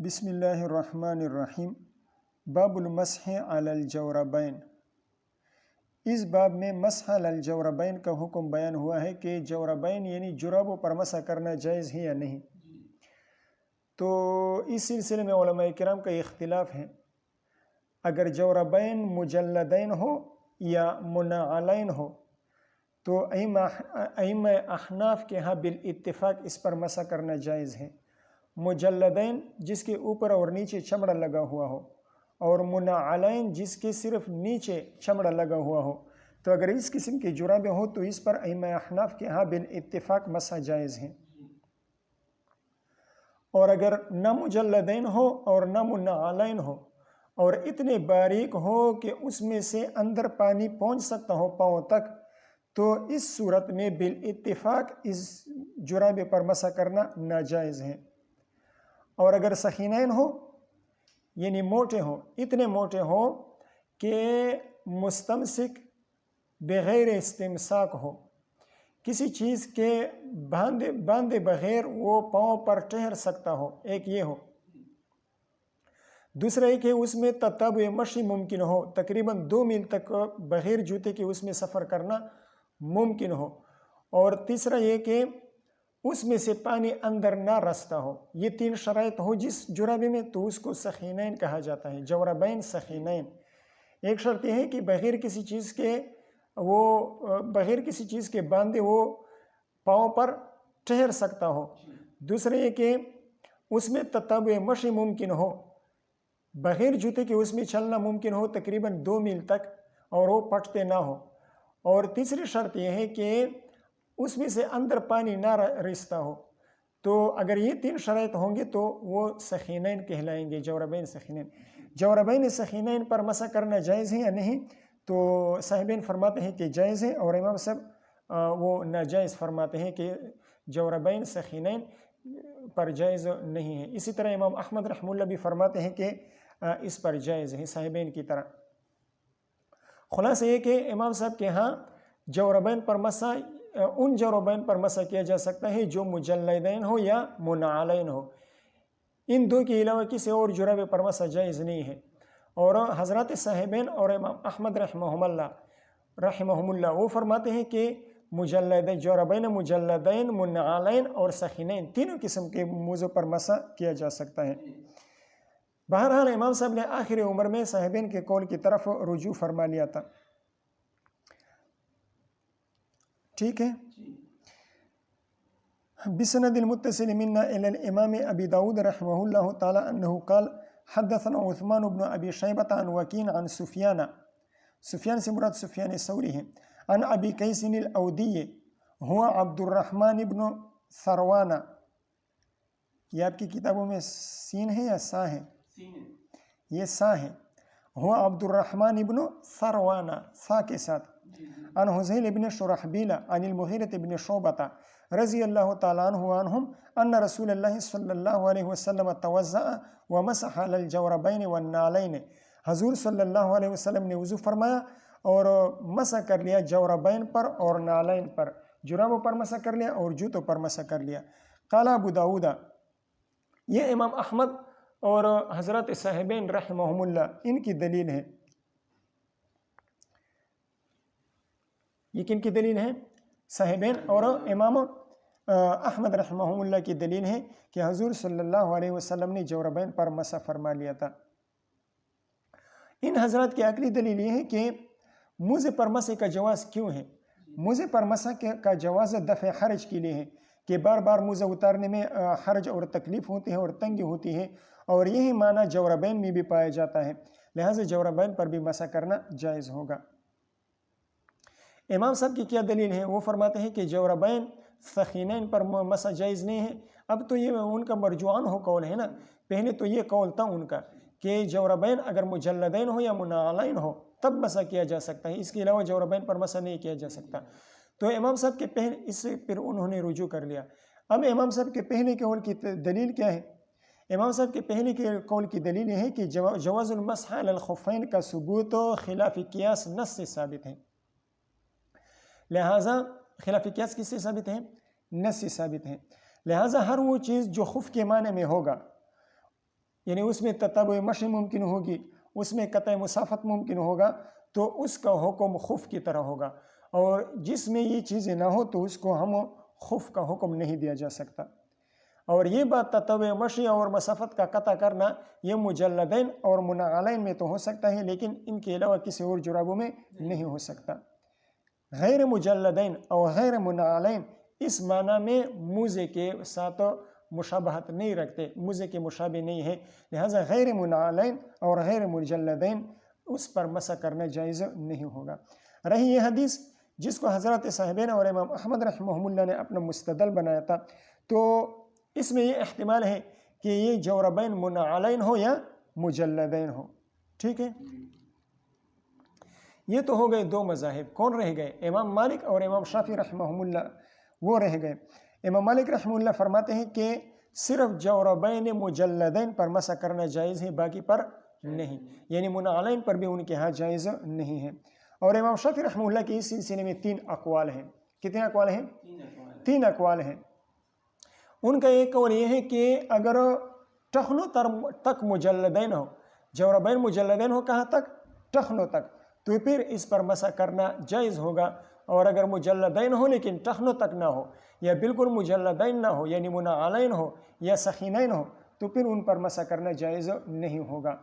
بسم اللہ الرحمن الرحیم۔ باب المسح علی الجوربین۔ اس باب میں مسح علی الجوربین کا حکم بیان ہوا ہے کہ جوربین یعنی جرابوں پر مسح کرنا جائز ہے یا نہیں۔ تو اس سلسلے میں علماء کرام کا اختلاف ہے۔ اگر جوربین مجلدین ہو یا منعلین ہو تو ائمہ احناف کے ہاں بالاتفاق اس پر مسح کرنا جائز ہے۔ مجلدین جس کے اوپر اور نیچے چمڑا لگا ہوا ہو، اور منعلین جس کے صرف نیچے چمڑا لگا ہوا ہو، تو اگر اس قسم کی جرابیں ہو تو اس پر ائمہ احناف کے ہاں بالاتفاق مسح جائز ہے۔ اور اگر نہ مجلدین ہو اور نہ منعلین ہو اور اتنے باریک ہو کہ اس میں سے اندر پانی پہنچ سکتا ہو پاؤں تک، تو اس صورت میں بالاتفاق اس جرابے پر مسح کرنا ناجائز ہے۔ اور اگر سخینین ہو یعنی موٹے ہوں، اتنے موٹے ہوں کہ مستمسک بغیر استمساک ہو، کسی چیز کے باندھے بغیر وہ پاؤں پر ٹھہر سکتا ہو، ایک یہ ہو۔ دوسرا یہ کہ اس میں تتابع مشی ممکن ہو، تقریباً 2 میل تک بغیر جوتے کے اس میں سفر کرنا ممکن ہو۔ اور تیسرا یہ کہ اس میں سے پانی اندر نہ رستا ہو۔ یہ 3 شرائط ہو جس جرابے میں تو اس کو سخینین کہا جاتا ہے، جوربین سخینین۔ ایک شرط یہ ہے کہ بغیر کسی چیز کے باندھے وہ پاؤں پر ٹھہر سکتا ہو۔ دوسرے یہ کہ اس میں تتابع مشی ممکن ہو، بغیر جوتے کے اس میں چلنا ممکن ہو تقریباً 2 میل تک، اور وہ پھٹتے نہ ہو۔ اور تیسری شرط یہ ہے کہ اس میں سے اندر پانی نہ رستا ہو۔ تو اگر یہ 3 شرائط ہوں گے تو وہ سخینین کہلائیں گے، جوربین سخینین۔ جوربین سخینین پر مسح کرنا جائز ہے یا نہیں؟ تو صاحبین فرماتے ہیں کہ جائز ہے، اور امام صاحب وہ ناجائز فرماتے ہیں کہ جوربین سخینین پر جائز نہیں ہے۔ اسی طرح امام احمد رحمہ اللہ بھی فرماتے ہیں کہ اس پر جائز ہے، صاحبین کی طرح۔ خلاصہ یہ کہ امام صاحب کے ہاں جوربین پر مسح ان جوربین پر مسح کیا جا سکتا ہے جو مجلدین ہو یا منعلین ہو۔ ان 2 کے علاوہ کسی اور جرابے پر مسح جائز نہیں ہے۔ اور حضرات صاحبین اور امام احمد رحمہم اللہ وہ فرماتے ہیں کہ جوربین مجلدین، منعلین اور سخینین تینوں قسم کے موضوع پر مسح کیا جا سکتا ہے۔ بہرحال امام صاحب نے آخر عمر میں صاحبین کے قول کی طرف رجوع فرما لیا تھا۔ ٹھیک ہے۔ بسند المتصل منا الى الامام ابی داود رحمہ اللہ تعالی انہ قال حدثنا عثمان بن ابی شیبۃ عن وکیع عن سفیان سے مراد سفیان ثوری ہے، عن ابی قیس الاودی هو عبد الرحمن بن ثروان۔ یہ آپ کی کتابوں میں سین ہے یا سا ہے؟ یہ سا ہے۔ هو عبد الرحمن بن ثروان، سا کے ساتھ۔ عن حذیل بن شرحبیل عن المغیرۃ بن شعبۃ رضی اللہ تعالیٰ عنہ عنہم ان رسول اللہ صلی اللہ علیہ وسلم توضأ ومسح علی الجوربین والنعلین۔ حضور صلی اللہ علیہ وسلم نے وضو فرمایا اور مسح کر لیا جوربین پر اور نعلین پر، جرابوں پر مسح کر لیا اور جوتوں پر مسح کر لیا۔ قال ابو داود، یہ امام احمد اور حضرت صاحبین رحمہم اللہ ان کی دلیل ہے۔ یہ کن کی دلیل ہے؟ صاحبین اور امام احمد رحمہ اللہ کی دلیل ہے کہ حضور صلی اللہ علیہ وسلم نے جوربین پر مسح فرما لیا تھا۔ ان حضرات کی عقلی دلیل یہ ہے کہ موزے پر مسح کا جواز کیوں ہے؟ موزے پر مسح کا جواز دفع حرج کے لیے ہے کہ بار بار موزہ اتارنے میں حرج اور تکلیف ہوتی ہے اور تنگی ہوتی ہے، اور یہی معنی جوربین میں بھی پایا جاتا ہے، لہٰذا جوربین پر بھی مسح کرنا جائز ہوگا۔ امام صاحب کی کیا دلیل ہے؟ وہ فرماتے ہیں کہ جوربین سخینین پر مسح جائز نہیں ہے۔ اب تو یہ ان کا مرجوعان ہو قول ہے نا، پہلے تو یہ قول تھا ان کا کہ جوربین اگر مجلدین ہو یا منعلین ہو تب مسح کیا جا سکتا ہے، اس کے علاوہ جوربین پر مسح نہیں کیا جا سکتا۔ تو امام صاحب کے پہلے اس سے پھر انہوں نے رجوع کر لیا۔ اب امام صاحب کے پہلے قول کی دلیل کیا ہے؟ امام صاحب کے پہلے کے قول کی دلیل یہ ہے کہ جواز المسح علی الخفین کا ثبوت خلاف قیاس نص سے ثابت ہے، لہٰذا خلاف قیاس کس سے ثابت ہے؟ نص سے ثابت ہے، لہٰذا ہر وہ چیز جو خف کے معنی میں ہوگا یعنی اس میں تتابع مشی ممکن ہوگی، اس میں قطع مسافت ممکن ہوگا، تو اس کا حکم خف کی طرح ہوگا، اور جس میں یہ چیزیں نہ ہو تو اس کو ہم خف کا حکم نہیں دیا جا سکتا۔ اور یہ بات تتابع مشی اور مسافت کا قطع کرنا یہ مجلدین اور منعلین میں تو ہو سکتا ہے، لیکن ان کے علاوہ کسی اور جرابوں میں نہیں ہو سکتا۔ غیر مجلدین اور غیر منعلین اس معنی میں موزے کے ساتھ مشابہت نہیں رکھتے، موزے کے مشابہ نہیں ہے، لہذا غیر منعلین اور غیر مجلدین اس پر مسح کرنا جائز نہیں ہوگا۔ رہی یہ حدیث جس کو حضرت صاحبین اور امام احمد رحمہ اللہ نے اپنا مستدل بنایا تھا، تو اس میں یہ احتمال ہے کہ یہ جوربین منعلین ہو یا مجلدین ہو، ٹھیک ہے۔ یہ تو ہو گئے دو مذاہب، کون رہ گئے؟ امام مالک اور امام شافعی رحمہ اللہ، وہ رہ گئے۔ امام مالک رحمہ اللہ فرماتے ہیں کہ صرف جوربین مجلدین پر مسح کرنا جائز ہے، باقی پر نہیں، یعنی منعلین پر بھی ان کے ہاں جائز نہیں ہے۔ اور امام شافعی رحمہ اللہ کے اس سلسلے میں 3 اقوال ہیں۔ کتنے اقوال ہیں؟ 3 اقوال ہیں۔ ان کا ایک قول یہ ہے کہ اگر ٹخنوں تک مجلدین ہو، جوربین مجلدین ہو، کہاں تک؟ ٹخنوں تک، تو پھر اس پر مسح کرنا جائز ہوگا۔ اور اگر مجلدین ہو لیکن ٹخنوں تک نہ ہو، یا بالکل مجلدین نہ ہو یعنی منعلین ہو یا سخینین ہو، تو پھر ان پر مسح کرنا جائز نہیں ہوگا۔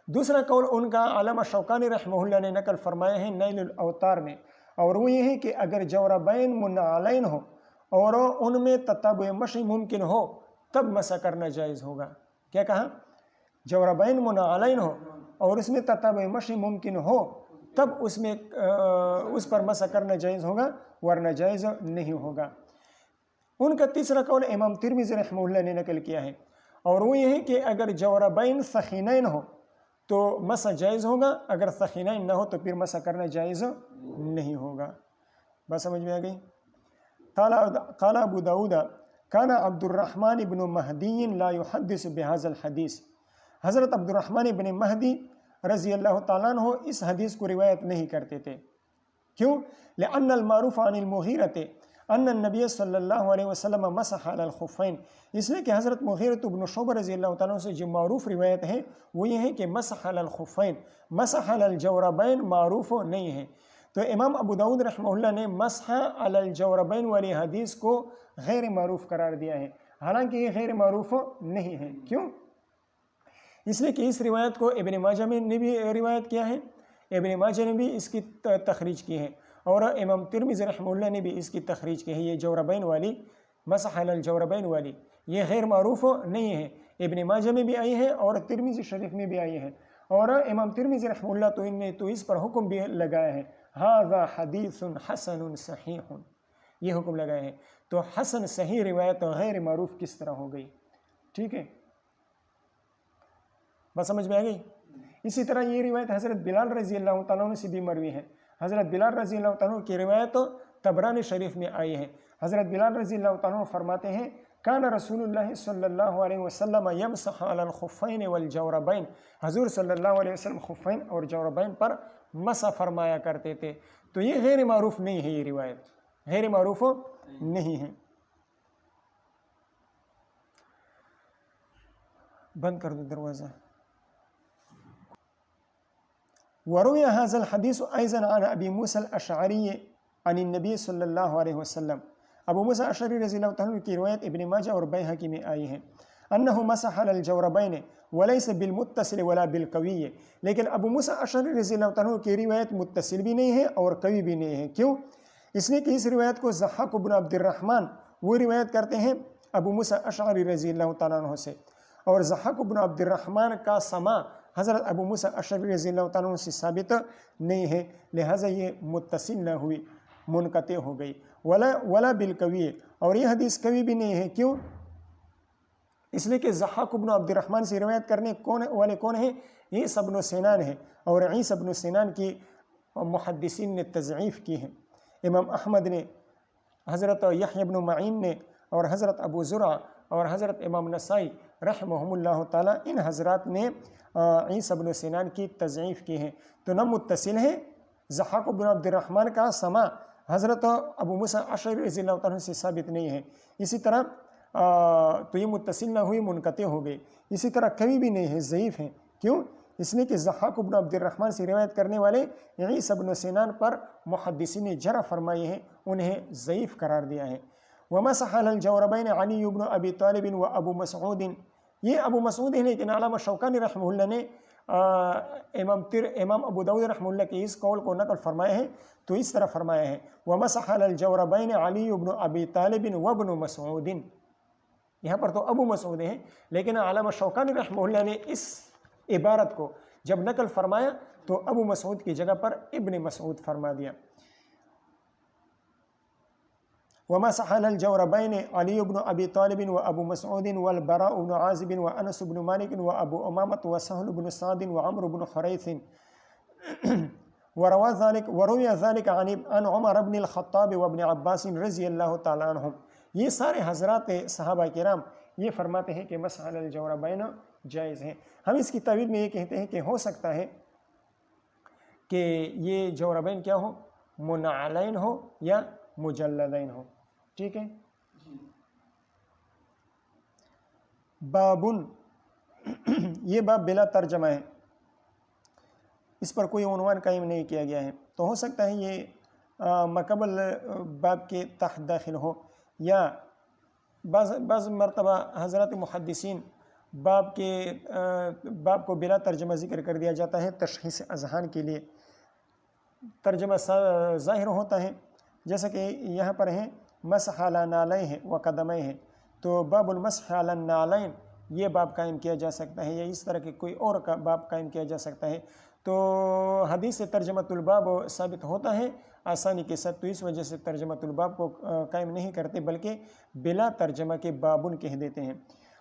دوسرا قول ان کا علامہ شوکانی رحمہ اللہ نے نقل فرمایا ہے نیل الاوتار میں، اور وہ یہ ہے کہ اگر جوربین منعلین ہو اور ان میں تتابع مشی ممکن ہو تب مسح کرنا جائز ہوگا۔ کیا کہا؟ جوربین منعلین ہو اور اس میں تتابع مشی ممکن ہو تب اس پر مسح کرنا جائز ہوگا، ورنہ جائز نہیں ہوگا۔ ان کا تیسرا قول امام ترمذی رحمہ اللہ نے نقل کیا ہے، اور وہ یہ ہے کہ اگر جوربین ثخینین ہو تو مسح جائز ہوگا، اگر ثخینین نہ ہو تو پھر مسح کرنا جائز نہیں ہوگا۔ بات سمجھ میں آ گئی؟ قال ابو داود کان عبد الرحمن بن مہدی لا يحدث بهذا الحدیث، حضرت عبد الرحمن بن مہدی رضی اللہ تعالیٰ عنہ اس حدیث کو روایت نہیں کرتے تھے۔ کیوں؟ لأن المعروف عن المغیرۃ ان النبی صلی اللہ علیہ وسلم مسح علی الخفین، اس لیے کہ حضرت مغیرۃ بن شعبہ رضی اللہ تعالیٰ عنہ سے جو معروف روایت ہے وہ یہ ہے کہ مسح علی الخفین، مسح علی الجوربین معروف نہیں ہے۔ تو امام ابو داود رحمہ اللہ نے مسح علی الجوربین والی حدیث کو غیر معروف قرار دیا ہے، حالانکہ یہ غیر معروف نہیں ہے۔ کیوں؟ اس لیے کہ اس روایت کو ابن ماجہ نے بھی روایت کیا ہے، ابن ماجہ نے بھی اس کی تخریج کی ہے، اور امام ترمذی رحمہ اللہ نے بھی اس کی تخریج کی ہے۔ یہ جوربین والی، مسح علی الجوربین والی، یہ غیر معروف نہیں ہے، ابن ماجہ میں بھی آئی ہے اور ترمذی شریف میں بھی آئی ہے، اور امام ترمذی رحمہ اللہ تو ان نے تو اس پر حکم بھی لگایا ہے، ھذا حدیث حسن صحیح، یہ حکم لگایا ہے۔ تو حسن صحیح روایت غیر معروف کس طرح ہو گئی؟ ٹھیک ہے، بات سمجھ میں آ گئی؟ اسی طرح یہ روایت حضرت بلال رضی اللہ تعالیٰ عنہ سے بھی مروی ہے۔ حضرت بلال رضی اللہ تعالیٰ عنہ کی روایت طبرانی شریف میں آئی ہے۔ حضرت بلال رضی اللہ تعالیٰ عنہ فرماتے ہیں کان رسول اللہ صلی اللہ علیہ وسلم یمسح علی الخفین والجوربین، حضور صلی اللہ علیہ وسلم خفین اور جوربین پر مسح فرمایا کرتے تھے۔ تو یہ غیر معروف نہیں ہے، یہ روایت غیر معروف نہیں ہے۔ بند کر دو دروازہ۔ وروي هذا الحديث أيضا عن أبي موسى الأشعري عن النبي صلی اللہ علیہ وسلم، ابو موسیٰ اشعری رضی اللہ عنہ کی روایت ابن ماجہ اور بیہقی میں آئی ہے، انه مسح على الجوربین وليس بالمتصل ولا بالقوی، لیکن ابو موسیٰ اشعری رضی اللہ عنہ کی روایت متصل بھی نہیں ہے اور قوی بھی نہیں ہے۔ کیوں؟ اس لیے کہ اس روایت کو ضحاک بن عبد الرحمن وہ روایت کرتے ہیں ابو موسیٰ اشعری رضی اللہ تعالیٰ عنہ سے، اور ضحاک بن عبد الرحمن کا سماع حضرت ابو موسیٰ اشعری رضی اللہ تعالیٰ عنہ سے ثابت نہیں ہے، لہٰذا یہ متصل نہ ہوئی، منقطع ہو گئی۔ ولا بالقوی، اور یہ حدیث قوی بھی نہیں ہے۔ کیوں؟ اس لیے کہ ضحاک بن عبد الرحمن سے روایت کرنے والے کون ہیں؟ عیسیٰ بن سنان ہے، اور عیسیٰ بن سنان کی محدثین نے تضعیف کی ہے۔ امام احمد نے، حضرت یحییٰ بن معین نے، اور حضرت ابو زرع اور حضرت امام نسائی رحمہم اللہ تعالیٰ، ان حضرات نے عیسیٰ بن سنان کی تضعیف کی ہے۔ تو نہ متصل ہے، ضحاک بن عبد الرحمن کا سماع حضرت ابو موسیٰ اشعری رضی اللہ عنہ سے ثابت نہیں ہے۔ اسی طرح تو یہ متصل نہ ہوئی، منقطع ہو گئی. اسی طرح کبھی بھی نہیں ہے، ضعیف ہیں. کیوں؟ اس لیے کہ ضحاک بن عبد الرحمن سے روایت کرنے والے عیسی بن سنان پر محدثین نے جرح فرمائے ہیں، انہیں ضعیف قرار دیا ہے. ومسح على الجوربین علی بن ابی طالب و ابو مسعود، یہ ابو مسعود ہے، لیکن علامہ شوکانی رحمہ اللہ نے امام ابو داؤد رحمہ اللہ کے اس قول کو نقل فرمایا ہے تو اس طرح فرمایا ہے ومسح على الجوربین علی بن ابی طالب و ابن مسعود. یہاں پر تو ابو مسعود ہیں، لیکن علامہ شوکانی رحمہ اللہ نے اس عبارت کو جب نقل فرمایا تو ابو مسعود کی جگہ پر ابن مسعود فرما دیا. ومسح على الجوربين علي بن أبي طالب وأبو مسعود والبراء بن عازب وأنس بن مالك وأبو أمامة وسهل بن سعد وعمرو بن حريث. وروي ذلك عن عمر بن الخطاب وابن عباس رضی اللہ تعالیٰ عنہم. یہ سارے حضرات صحابہ کرام یہ فرماتے ہیں کہ مسح علی الجوربین جائز ہے. ہم اس کی تعویل میں یہ کہتے ہیں کہ ہو سکتا ہے کہ یہ جوربین کیا ہو، منعلین ہو یا مجلدین ہو. ٹھیک ہے. بابن، یہ باب بلا ترجمہ ہے، اس پر کوئی عنوان قائم نہیں کیا گیا ہے، تو ہو سکتا ہے یہ مقبل باب کے تحت داخل ہو، یا بعض مرتبہ حضرات محدثین باب کو بلا ترجمہ ذکر کر دیا جاتا ہے تشخیص اذہان کے لیے. ترجمہ ظاہر ہوتا ہے، جیسا کہ یہاں پر ہیں مسح علی نعلین و قدمین ہے، تو باب المسح علی النعلین یہ باب قائم کیا جا سکتا ہے، یا اس طرح کے کوئی اور کا باب قائم کیا جا سکتا ہے. تو حدیث ترجمۃ الباب ثابت ہوتا ہے آسانی کے ساتھ، تو اس وجہ سے ترجمۃ الباب کو قائم نہیں کرتے بلکہ بلا ترجمہ کے بابن کہہ دیتے ہیں.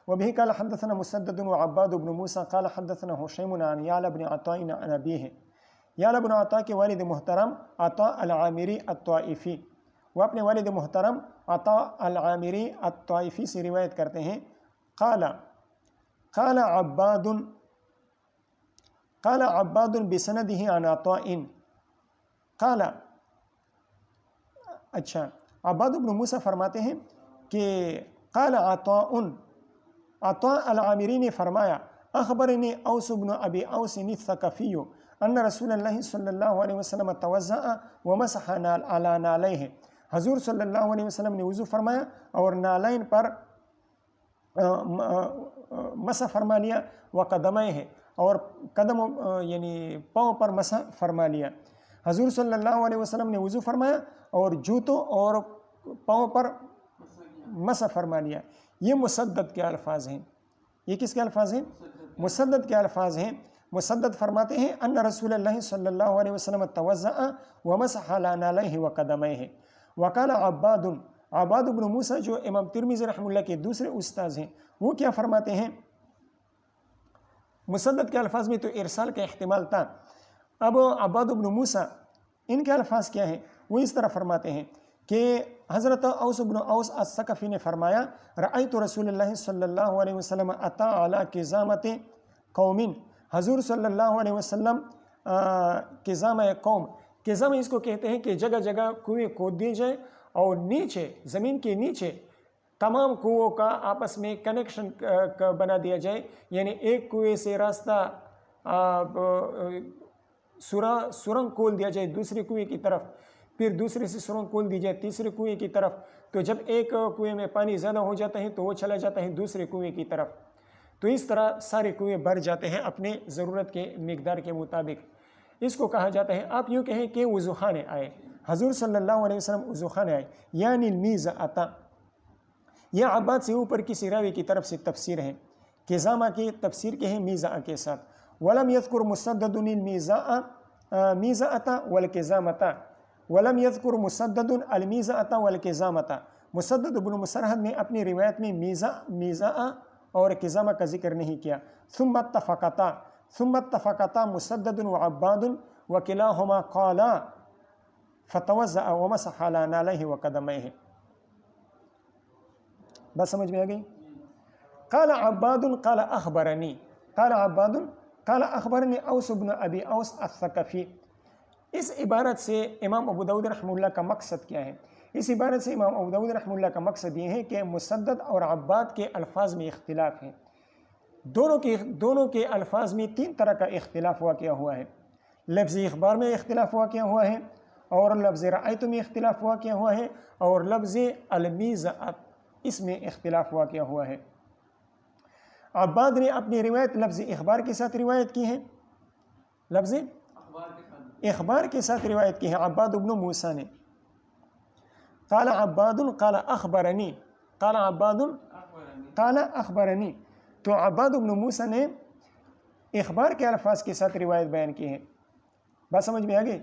وبه قال حدثنا مسدد وعباد بن موسى قال حدثنا هشيم عن يعلى بن عطاء عن أبيه. يعلى بن عطاء کے والد محترم عطاء العامری الطائفی، وہ اپنے والد محترم عطاء العامری الطائفی سے روایت کرتے ہیں. قال عباد بسنده عن عطاء. قال، اچھا، عباد بن موسیٰ فرماتے ہیں کہ قال عطاء العامری نے فرمایا اخبرنی اوس بن ابی اوس الثقفی ان رسول اللہ صلی اللہ علیہ وسلم توضأ ومسح علی نعلیہ. حضور صلی اللہ علیہ وسلم نے وضو فرمایا اور نالین پر مسح فرما لیا، وقدمہ اور قدم یعنی پاؤں پر مسح فرما لیا. حضور صلی اللہ علیہ وسلم نے وضو فرمایا اور جوتوں اور پاؤں پر مسح فرما لیا. یہ مسدد کے الفاظ ہیں. یہ کس کے الفاظ ہیں؟ مسدد کے الفاظ ہیں. مسدد فرماتے ہیں ان رسول اللہ صلی اللہ علیہ وسلم توضأ ومسح علی نعلیہ وقدمہ. وقال عباد بن موسیٰ جو امام ترمذی رحمہ اللہ کے دوسرے استاذ ہیں، وہ کیا فرماتے ہیں؟ مسدد کے الفاظ میں تو ارسال کا احتمال تھا. اب عباد بن موسیٰ ان کے الفاظ کیا ہیں؟ وہ اس طرح فرماتے ہیں کہ حضرت اوس بن اوس الثقفی نے فرمایا رأیت رسول اللہ صلی اللہ علیہ وسلم اتا علی قزامۃ قوم. حضور صلی اللہ علیہ وسلم قزامہ قوم، قزامہ اس کو کہتے ہیں کہ جگہ جگہ کنویں کھود دیے جائے اور نیچے زمین کے نیچے تمام کنووں کا آپس میں کنیکشن بنا دیا جائے، یعنی ایک کنویں سے راستہ سرنگ کھول دیا جائے دوسرے کنویں کی طرف، پھر دوسرے سے سرنگ کھول دی جائے تیسرے کنویں کی طرف. تو جب ایک کنویں میں پانی زیادہ ہو جاتا ہے تو وہ چلا جاتا ہے دوسرے کنویں کی طرف. تو اس طرح سارے کنویں بھر جاتے ہیں اپنے ضرورت کے مقدار کے مطابق. اس کو کہا جاتا ہے، آپ یوں کہیں کہ وضو خانے آئے، حضور صلی اللہ علیہ وسلم وضو خانے آئے، یعنی المیزہ. یہ عباد سے اوپر کسی راوی کی طرف سے تفسیر ہے. قزامہ کی تفسیر کے ہیں میزہ کے ساتھ. ولم یذکر مسدد المیزہ والقزامۃ. ولم یذکر مسدد المیزہ والقزامۃ. مسدد بن مسرحد نے اپنی روایت میں میزہ اور قزامہ کا ذکر نہیں کیا. ثم اتفقتا مسدد وعباد وکلاہما قالا فتوضأ ومسح علی نعلیہ وقدمہ. بس سمجھ میں آ گئی؟ قال عباد قال اخبرنی اوس بن ابی اوس الثقفی. اس عبارت سے امام ابو داؤد رحمہ اللہ کا مقصد کیا ہے؟ اس عبارت سے امام ابو داؤد رحمہ اللہ کا مقصد یہ ہے کہ مسدد اور عباد کے الفاظ میں اختلاف ہے. دونوں کے الفاظ میں 3 طرح کا اختلاف واقع ہوا ہے. لفظ اخبار میں اختلاف واقع ہوا ہے، اور لفظ رأیت میں اختلاف واقع ہوا ہے، اور لفظ المیزہ اس میں اختلاف واقع ہوا ہے. عباد نے اپنی روایت لفظ اخبار کے ساتھ روایت کی ہے، لفظ اخبار کے ساتھ روایت کی ہے. عباد ابن موسیٰ نے قال عباد قال اخبرنی، قال عباد قال اخبرنی. تو عباد ابن موسیٰ نے اخبار کے الفاظ کے ساتھ روایت بیان کی ہے. بات سمجھ میں آگئی؟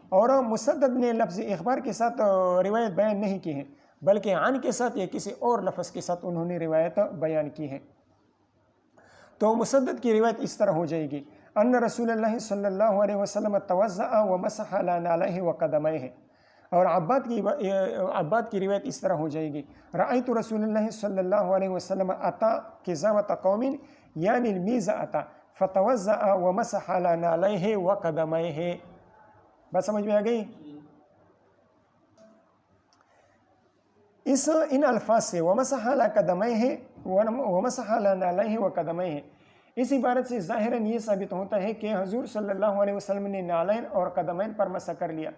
اور مسدد نے لفظ اخبار کے ساتھ روایت بیان نہیں کی ہے، بلکہ عن کے ساتھ یا کسی اور لفظ کے ساتھ انہوں نے روایت بیان کی ہے. تو مسدد کی روایت اس طرح ہو جائے گی: ان رسول اللہ صلی اللہ علیہ وسلم توضأ ومسح على نعلیہ وقدمیہ. اور عباد کی روایت اس طرح ہو جائے گی: رأیت رسول اللہ صلی اللہ علیہ وسلم اتا قزامۃ قوم یعنی المیزہ فتوضأ ومسح على نعلیہ وقدمیہ. بات سمجھ میں آ گئی؟ ان الفاظ سے ومسح على قدمیہ ومسح على نعلیہ وقدمیہ، اس عبارت سے ظاہراً یہ ثابت ہوتا ہے کہ حضور صلی اللہ علیہ وسلم نے نعلین اور قدمین پر مسح کر لیا.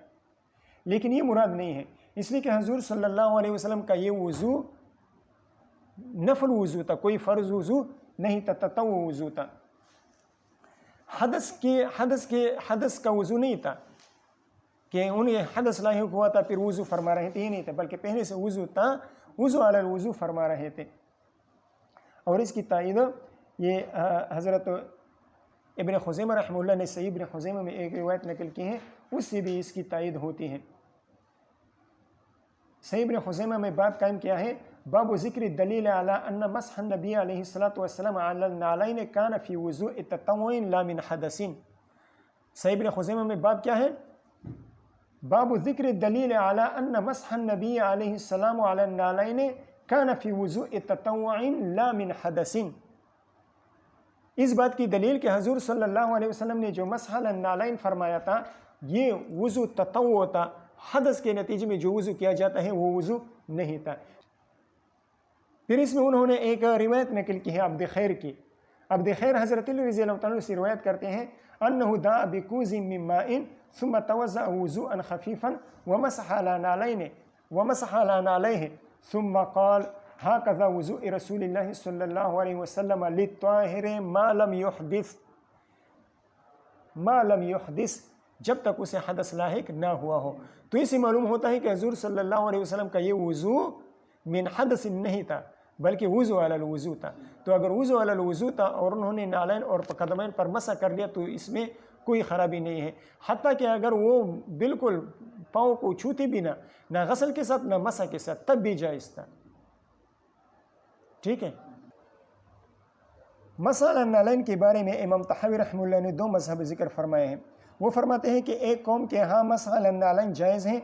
لیکن یہ مراد نہیں ہے، اس لیے کہ حضور صلی اللہ علیہ وسلم کا یہ وضو نفل وضو تھا، کوئی فرض وضو نہیں تھا، تطوع وضو تھا. حدث کا وضو نہیں تھا کہ انہیں حدث لاحق ہوا تھا پھر وضو فرما رہے تھے، یہ نہیں تھا، بلکہ پہلے سے وضو تھا، وضو علی الوضو فرما رہے تھے. اور اس کی تائید یہ حضرت ابن خزیمہ رحمہ اللہ نے صحیح ابن خزیمہ میں ایک روایت نقل کی ہے، اس سے بھی اس کی تائید ہوتی ہے. صحیح ابن خزیمہ میں باب قائم کیا ہے: باب ذکر دلیل علی ان مسح النبی علیہ الصلوۃ والسلام علی النعلین کان فی وضوء تطوع لا من حدث. صحیح ابن خزیمہ میں باب کیا ہے؟ باب ذکر دلیل علی ان مسح النبی علیہ السلام علی النعلین کان فی وضوء تطوع لا من حدث. اس بات کی دلیل کہ حضور صلی اللہ علیہ وسلم نے جو مسح علی النعلین فرمایا تھا یہ وضو تطوع تھا، حدث کے نتیجے میں جو وضو کیا جاتا ہے وہ وضو نہیں تھا. پھر اس میں انہوں نے ایک روایت نقل کی ہے عبد خیر کی. عبد خیر حضرت علی رضی اللہ عنہ سے روایت کرتے ہیں: انہ دعا بکوز من ماء ثم توضأ وضوءا خفیفا ومسح علی نعلیہ ثم قال هكذا وضوء رسول اللہ صلی اللہ علیہ وسلم للطاہر ما لم يحدث، جب تک اسے حدث لاحق نہ ہوا ہو. تو اسے معلوم ہوتا ہے کہ حضور صلی اللہ علیہ وسلم کا یہ وضو من حدث نہیں تھا بلکہ وضو علی الوضو تھا. تو اگر وضو علی الوضو تھا اور انہوں نے نعلین اور قدمین پر مسح کر لیا تو اس میں کوئی خرابی نہیں ہے، حتیٰ کہ اگر وہ بالکل پاؤں کو چھوتے بھی نہ غسل کے ساتھ نہ مسح کے ساتھ تب بھی جائز تھا. ٹھیک ہے. مسح علی النعلین کے بارے میں امام طحاوی رحمہ اللہ نے 2 مذہب ذکر فرمائے ہیں. وہ فرماتے ہیں کہ ایک قوم کے ہاں مسح علی النعلین جائز ہیں،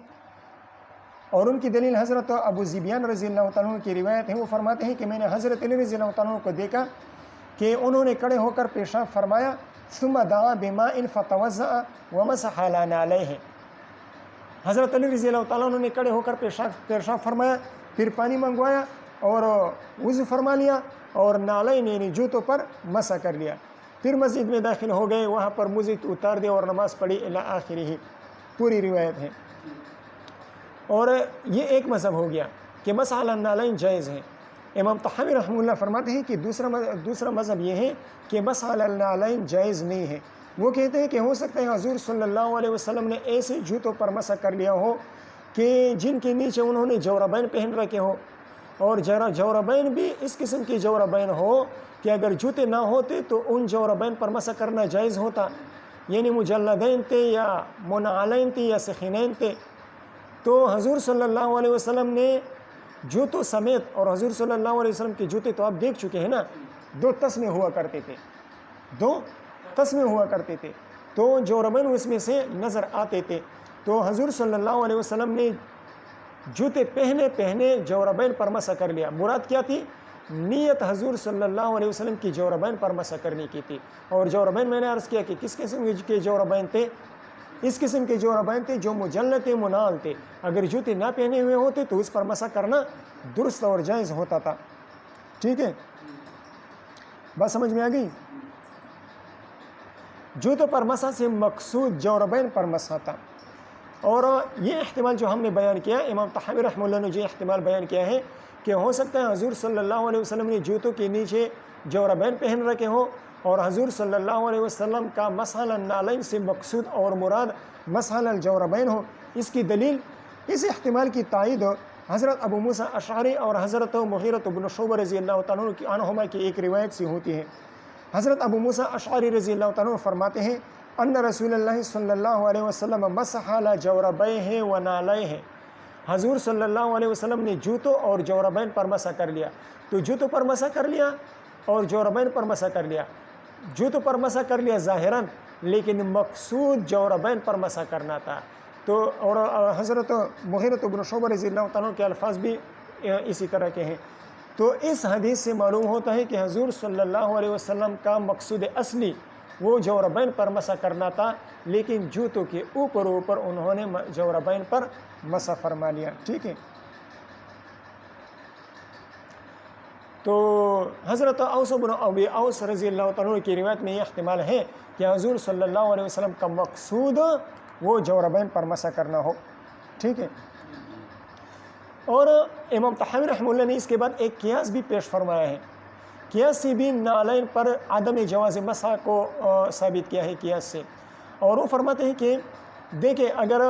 اور ان کی دلیل حضرت ابو ذبیان رضی اللہ تعالیٰ عنہ کی روایت ہے. وہ فرماتے ہیں کہ میں نے حضرت علی رضی اللہ تعالیٰ عنہ کو دیکھا کہ انہوں نے کھڑے ہو کر پیشاب فرمایا، ثم دعا بماء فتوضأ ومسح علی نعلیہ. حضرت علی رضی اللہ تعالیٰ عنہ نے کھڑے ہو کر پیشاب فرمایا، پھر پانی منگوایا اور وضو فرما لیا اور نعلین یعنی جوتوں پر مسح کر لیا. پھر مسجد میں داخل ہو گئے، وہاں پر مسجد اتار دیا اور نماز پڑھی الی آخرہ. پوری روایت ہے. اور یہ ایک مذہب ہو گیا کہ مسح علی النعلین جائز ہے. امام طحاوی رحمہ اللہ فرماتے ہیں کہ دوسرا مذہب یہ ہے کہ مسح علی النعلین جائز نہیں ہے. وہ کہتے ہیں کہ ہو سکتا ہے حضور صلی اللہ علیہ وسلم نے ایسے جوتوں پر مسح کر لیا ہو کہ جن کے نیچے انہوں نے جوربین پہن رکھے ہو، اور جوربین بھی اس قسم کی جوربین ہو کہ اگر جوتے نہ ہوتے تو ان جوربین پر مسح کرنا جائز ہوتا، یعنی مجلدین تھے یا منعلین تھے یا سخینین تھے. تو حضور صلی اللہ علیہ وسلم نے جوتوں سمیت، اور حضور صلی اللہ علیہ وسلم کے جوتے تو آپ دیکھ چکے ہیں نا، 2 تسمے ہوا کرتے تھے، 2 تسمے ہوا کرتے تھے، تو جوربین اس میں سے نظر آتے تھے. تو حضور صلی اللہ علیہ وسلم نے جوتے پہنے جوربین پر مسح کر لیا. مراد کیا تھی؟ نیت حضور صلی اللہ علیہ وسلم کی جوربین پر مسح کرنے کی تھی. اور جوربین میں نے عرض کیا کہ کس قسم کے جوربین تھے؟ اس قسم کے جوربین تھے جو مجلت منال تھے، اگر جوتے نہ پہنے ہوئے ہوتے تو اس پر مسح کرنا درست اور جائز ہوتا تھا. ٹھیک ہے، بات سمجھ میں آ گئی؟ جوتوں پر مسح سے مقصود جوربین پر مسح تھا. اور یہ احتمال جو ہم نے بیان کیا، امام طحاوی رحمہ اللہ نے جو احتمال بیان کیا ہے کہ ہو سکتا ہے حضور صلی اللہ علیہ وسلم نے جوتوں کے نیچے جوربین پہن رکھے ہوں، اور حضور صلی اللہ علیہ وسلم کا مسح النعلین سے مقصود اور مراد مسح الجوربین ہو. اس کی دلیل، اس احتمال کی تائید حضرت ابو موسیٰ اشعری اور حضرت مغیرۃ بن شعبہ رضی اللہ تعالیٰ عنہما کی ایک روایت سے ہوتی ہے. حضرت ابو موسیٰ اشعری رضی اللہ تعالیٰ فرماتے ہیں ان رسول اللہ صلی اللہ علیہ وسلم مسح علی جوربیہ و نعلیہ، حضور صلی اللہ علیہ وسلم نے جوتوں اور جوربین پر مسح کر لیا. تو جوتوں پر مسح کر لیا اور جوربین پر مسح کر لیا. جوتوں پر مسح کر لیا ظاہراً، لیکن مقصود جوربین پر مسح کرنا تھا. تو اور حضرت مغیرۃ بن شعبہ رضی اللہ تعالیٰ کے الفاظ بھی اسی طرح کے ہیں. تو اس حدیث سے معلوم ہوتا ہے کہ حضور صلی اللہ علیہ وسلم کا مقصود اصلی وہ جوربین پر مسح کرنا تھا، لیکن جوتوں کے اوپر انہوں نے جوربین پر مسح فرما لیا. ٹھیک ہے، تو حضرت اوس بن ابی اوس رضی اللہ تعالیٰ کی روایت میں یہ احتمال ہے کہ حضور صلی اللہ علیہ وسلم کا مقصود وہ جوربین پر مسح کرنا ہو. ٹھیک ہے، اور امام طحاوی رحمہ اللہ نے اس کے بعد ایک قیاس بھی پیش فرمایا ہے. قیاس سے بھی نعلین پر عدم جواز مسح کو ثابت کیا ہے قیاس سے. اور وہ فرماتے ہیں کہ دیکھیں اگر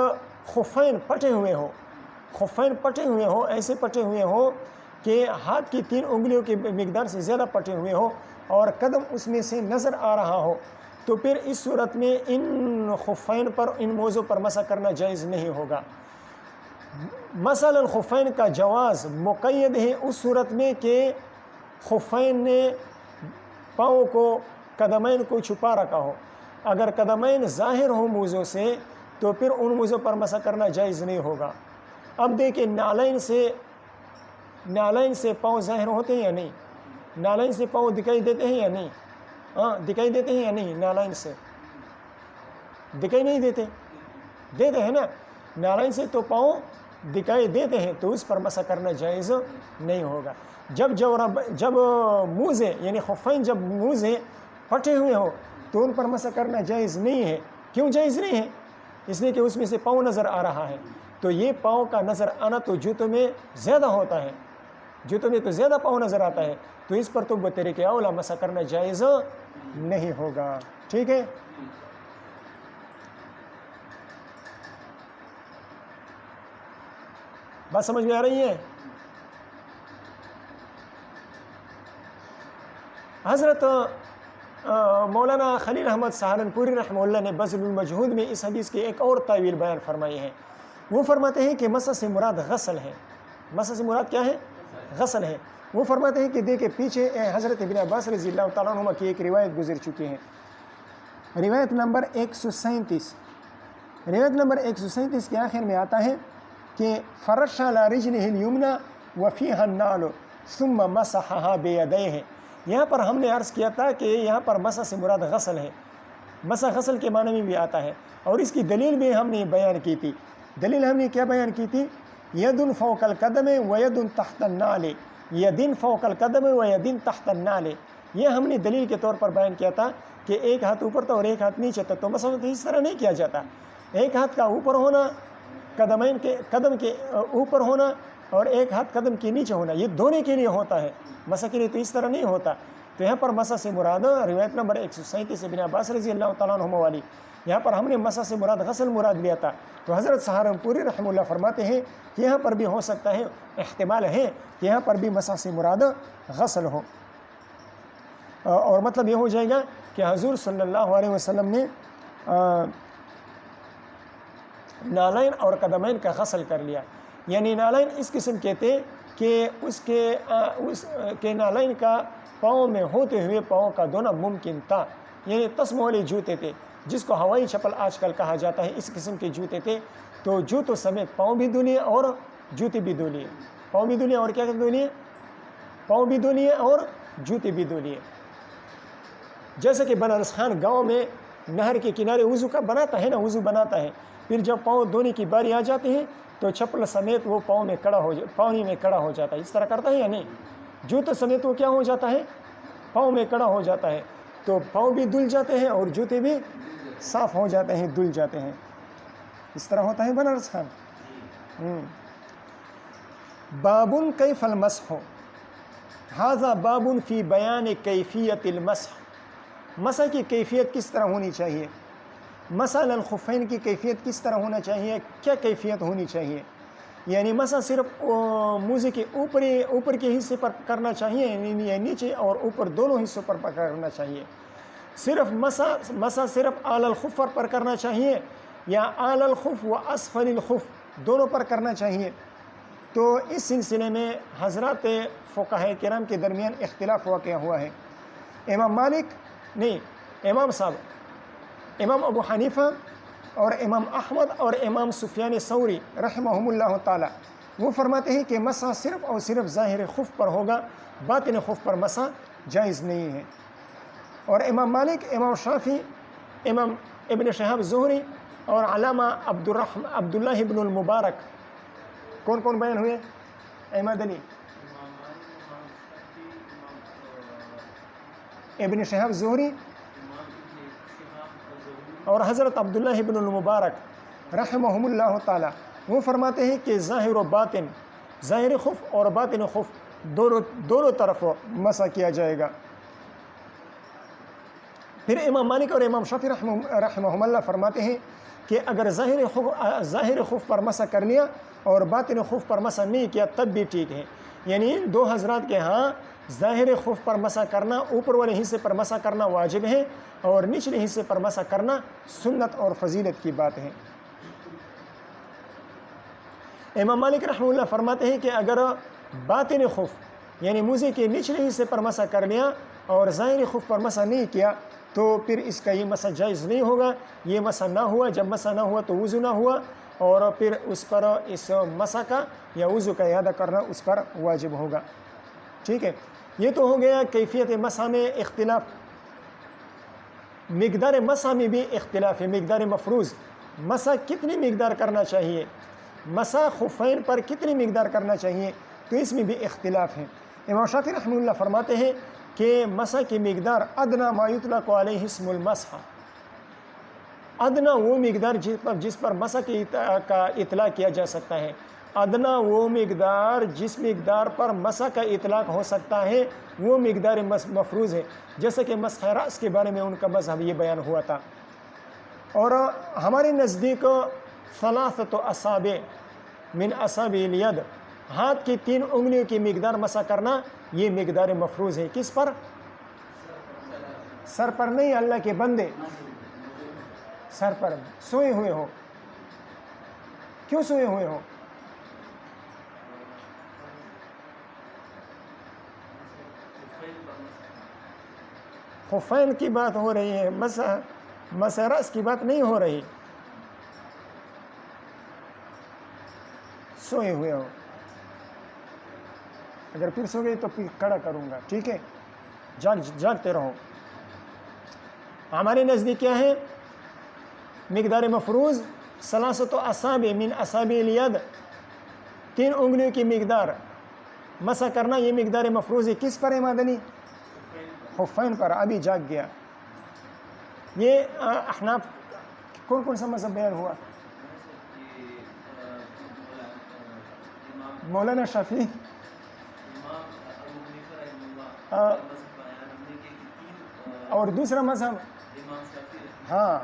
خفین پٹے ہوئے ہو ایسے پٹے ہوئے ہو کہ ہاتھ کی 3 انگلیوں کی مقدار سے زیادہ پٹے ہوئے ہو اور قدم اس میں سے نظر آ رہا ہو، تو پھر اس صورت میں ان خفین پر، ان موضوع پر مسح کرنا جائز نہیں ہوگا. مسح الخفین کا جواز مقید ہے اس صورت میں کہ خفین نے پاؤں کو، قدمین کو چھپا رکھا ہو. اگر قدمین ظاہر ہو موضوع سے تو پھر ان موضوع پر مسح کرنا جائز نہیں ہوگا. اب دیکھیں نعلین سے پاؤں ظاہر ہوتے ہیں یا نہیں؟ نعلین سے پاؤں دکھائی دیتے ہیں یا نہیں؟ دکھائی دیتے ہیں یا نہیں؟ نعلین سے دکھائی نہیں دیتے ہیں نا. نعلین سے تو پاؤں دکھائی دیتے ہیں، تو اس پر مسح کرنا جائز نہیں ہوگا. جب موزے یعنی خفین جب موزے پھٹے ہوئے ہو تو ان پر مسح کرنا جائز نہیں ہے. کیوں جائز نہیں ہے؟ اس لیے کہ اس میں سے پاؤں نظر آ رہا ہے. تو یہ پاؤں کا نظر آنا تو جوتوں میں زیادہ ہوتا ہے، جوتوں میں تو زیادہ پاؤں نظر آتا ہے، تو اس پر تو بطریق اولا مسح کرنا جائز نہیں ہوگا. ٹھیک ہے، بات سمجھ میں آ رہی ہے؟ حضرت مولانا خلیل احمد سہارنپوری رحمہ اللہ نے بذل المجہود میں اس حدیث کی ایک اور تعویل بیان فرمائی ہے. وہ فرماتے ہیں کہ مسح سے مراد غسل ہے. مسح سے مراد کیا ہے؟ غسل ہے. وہ فرماتے ہیں کہ دیکھیں پیچھے حضرت ابن عباس رضی اللہ تعالیٰ عنہ کی ایک روایت گزر چکی ہے، روایت نمبر 137. روایت نمبر 137 کے آخر میں آتا ہے کہ فرش علی رجلہ الیمنی وفیہا النعل ثم مسحہا بیدیہ. یہاں پر ہم نے عرض کیا تھا کہ یہاں پر مسح سے مراد غسل ہے. مسح غسل کے معنی میں بھی آتا ہے، اور اس کی دلیل بھی ہم نے بیان کی تھی. دلیل ہم نے کیا بیان کی تھی؟ ید فوق القدم و ید تحت النعل، یدین فوق القدم و یدین تحت النعل. یہ ہم نے دلیل کے طور پر بیان کیا تھا کہ ایک ہاتھ اوپر تھا اور ایک ہاتھ نیچے تھا. تو مسح اس طرح نہیں کیا جاتا. ایک ہاتھ کا اوپر ہونا، قدم کے اوپر ہونا، اور ایک ہاتھ قدم کے نیچے ہونا، یہ دھونے کے لیے ہوتا ہے، مسح کے لیے تو اس طرح نہیں ہوتا. تو یہاں پر مسح سے مراد روایت نمبر 137 ابن عباس رضی اللہ تعالیٰ عنہ والی، یہاں پر ہم نے مسح سے مراد غسل مراد لیا تھا. تو حضرت سہارنپوری رحمہ اللہ فرماتے ہیں کہ یہاں پر بھی ہو سکتا ہے، احتمال ہے کہ یہاں پر بھی مسح سے مراد غسل ہو. اور مطلب یہ ہو جائے گا کہ حضور صلی اللہ علیہ وسلم نے نالین اور قدمین کا غسل کر لیا. یعنی نالین اس قسم کے تھے کہ اس کے نالین کا پاؤں میں ہوتے ہوئے پاؤں کا دھونا ممکن تھا. یعنی تسمہ والے جوتے تھے جس کو ہوائی چپل آج کل کہا جاتا ہے، اس قسم کے جوتے تھے. تو جوتوں سمیت پاؤں بھی دھو لیے اور جوتے بھی دھو لیے. پاؤں بھی دھو لیے اور کیا دھو لیے؟ پاؤں بھی دھو لیے اور جوتے بھی دھو لیے. جیسے کہ بنارس خان گاؤں میں نہر کے کنارے وضو کا بناتا ہے نا، وضو بناتا ہے، پھر جب پاؤں دھونے کی باری آ جاتی ہے تو چپل سمیت وہ پانی میں کڑا ہو جاتا ہے، اس طرح کرتا ہے یا نہیں؟ جوتے سمیت وہ کیا ہو جاتا ہے؟ پاؤں میں کڑا ہو جاتا ہے، تو پاؤں بھی دھل جاتے ہیں اور جوتے بھی صاف ہو جاتے ہیں، دھل جاتے ہیں، اس طرح ہوتا ہے بنارس خان۔ بابن کیف المسح، ھذا بابن فی بیان کیفیت المسح، مسح کی کیفیت کس طرح ہونی چاہیے، مسح الخفین کی کیفیت کس طرح ہونا چاہیے، کیا کیفیت ہونی چاہیے؟ یعنی مسح صرف موزے کے اوپر کے حصے پر کرنا چاہیے یا نیچے اور اوپر دونوں حصوں پر کرنا چاہیے؟ صرف مسح صرف اعلی الخف پر کرنا چاہیے یا اعلی الخف و اسفل الخف دونوں پر کرنا چاہیے؟ تو اس سلسلے میں حضرات فقہاء کرام کے درمیان اختلاف واقع ہوا ہے۔ امام ابو حنیفہ اور امام احمد اور امام سفیان ثوری رحمہم اللہ تعالی وہ فرماتے ہیں کہ مسح صرف اور صرف ظاہر خف پر ہوگا، باطن خف پر مسح جائز نہیں ہے۔ اور امام مالک، امام شافعی، امام ابن شہاب زہری اور علامہ عبداللہ ابن المبارک، کون کون بیان ہوئے؟ احمد علی، ابن شہاب زہری اور حضرت عبداللہ ابن المبارک رحمہم اللہ تعالی وہ فرماتے ہیں کہ ظاہر و باطن، ظاہر خف اور باطن خف دونوں طرف مسح کیا جائے گا۔ پھر امام مالک اور امام شافعی رحمہم اللہ فرماتے ہیں کہ اگر ظاہر خف پر مسح کر لیا اور باطن خف پر مسح نہیں کیا تب بھی ٹھیک ہے۔ یعنی دو حضرات کے ہاں ظاہر خف پر مسح کرنا، اوپر والے حصے پر مسح کرنا واجب ہے اور نچلے حصے پر مسح کرنا سنت اور فضیلت کی بات ہے۔ امام مالک رحمہ اللہ فرماتے ہیں کہ اگر باطن خف یعنی موزے کے نچلے حصے پر مسح کر لیا اور ظاہر خف پر مسح نہیں کیا تو پھر اس کا یہ مسح جائز نہیں ہوگا، یہ مسح نہ ہوا، جب مسح نہ ہوا تو وضو نہ ہوا، اور پھر اس پر اس مسح کا یا وضو کا اعادہ کرنا اس پر واجب ہوگا۔ ٹھیک ہے، یہ تو ہو گیا کیفیت مسح میں اختلاف۔ مقدار مسح میں بھی اختلاف ہے، مقدار مفروض، مسح کتنی مقدار کرنا چاہیے، مسح خفین پر کتنی مقدار کرنا چاہیے، تو اس میں بھی اختلاف ہے۔ امام شافعی رحمہ اللہ فرماتے ہیں کہ مسح کی مقدار ادنا ما یطلق علیہ اسم المسح، ادنا وہ مقدار جس پر مسح کا اطلاق کیا جا سکتا ہے، ادنا وہ مقدار جس مقدار پر مسح کا اطلاق ہو سکتا ہے وہ مقدار مفروض ہے، جیسے کہ مسح راس کے بارے میں ان کا مذہب یہ بیان ہوا تھا۔ اور ہمارے نزدیک ثلاثۃ اصابع من اصابع الید، ہاتھ کی 3 انگلیوں کی مقدار مسح کرنا یہ مقدار مفروض ہے۔ کس پر؟ سر پر نہیں، اللہ کے بندے سر پر سوئے ہوئے ہو، کیوں سوئے ہوئے ہو؟ خفین کی بات ہو رہی ہے، مسح راس کی بات نہیں ہو رہی۔ سوئے ہوئے ہو، اگر پھر سو گئی تو پھر کھڑا کروں گا، ٹھیک ہے، جاگتے رہو۔ ہمارے نزدیک کیا ہے مقدار مفروض؟ ثلاثۃ اصابع من اصابع الید، 3 انگلیوں کی مقدار مسح کرنا یہ مقدار مفروض ہے۔ کس پر ہے مدنی؟ خفین پر۔ ابھی جاگ گیا۔ یہ احناف کون کون سا مذہب بیان ہوا؟ مولانا شافعی اور دوسرا مذہب ہاں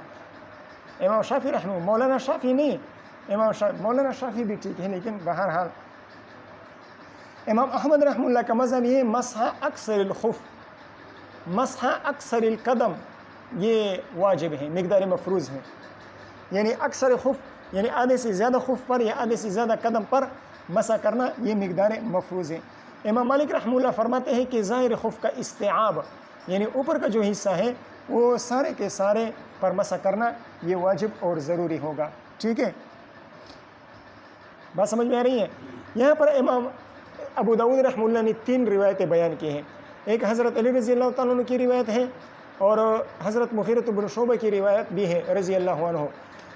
امام شافعی رحمہ، مولانا شافعی نہیں، مولانا شافعی بھی ٹھیک ہے، لیکن بہرحال امام احمد رحمہ اللہ کا مذہب یہ مسح اکثر الخف، مسح اکثر القدم یہ واجب ہے، مقدار مفروض ہے، یعنی اکثر خف یعنی آدھے سے زیادہ خف پر یا آدھے سے زیادہ قدم پر مسح کرنا یہ مقدار مفروض ہے۔ امام مالک رحمہ اللہ فرماتے ہیں کہ ظاہر خف کا استعاب یعنی اوپر کا جو حصہ ہے وہ سارے کے سارے پر مسح کرنا یہ واجب اور ضروری ہوگا۔ ٹھیک ہے، بات سمجھ میں آ رہی ہے؟ یہاں پر امام ابو داؤد رحمہ اللہ نے 3 روایتیں بیان کی ہیں۔ ایک حضرت علی رضی اللہ تعالیٰ عنہ کی روایت ہے، اور حضرت مغیرۃ بن شعبہ کی روایت بھی ہے رضی اللہ عنہ.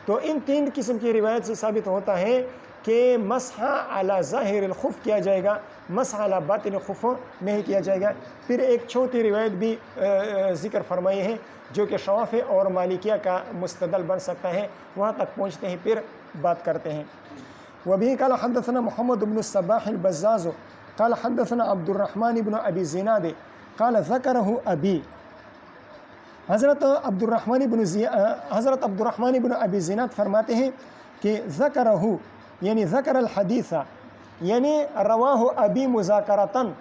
تو ان 3 قسم کی روایت سے ثابت ہوتا ہے کہ مسح علی ظاہر الخف کیا جائے گا، مسح علی باطن الخف نہیں کیا جائے گا. پھر ایک چھوٹی روایت بھی ذکر فرمائی ہے جو کہ شوافی اور مالکیہ کا مستدل بن سکتا ہے، وہاں تک پہنچتے ہیں پھر بات کرتے ہیں. وبه قال حدثنا محمد بن الصباح البزاز قال حدثنا عبد الرحمن بن ابی زناد قال ذکرہ ابی. حضرت عبد الرحمن بن ابی زناد فرماتے ہیں کہ ذکرہ یعنی ذکر الحدیث یعنی رواہ ابی مذاکرتاً،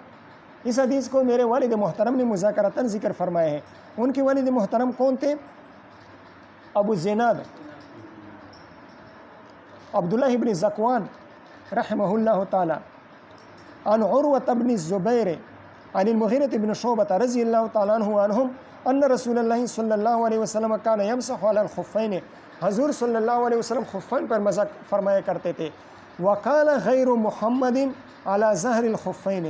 اس حدیث کو میرے والد محترم نے مذاکرتاً ذکر فرمائے ہیں. ان کے والد محترم کون تھے؟ ابو زناد عبداللہ بن ذکوان رحمہ اللہ تعالی، عن عروة بن الزبیر عن المغیرۃ بن شعبہ رضی اللہ تعالیٰ عنہ عنہم ان رسول اللہ صلی اللہ علیہ وسلم کان یمسح علی الخفین، حضور صلی اللہ علیہ وسلم خفین پر مسح فرمایا کرتے تھے. وقال غیر محمد علی ظہر الخفین،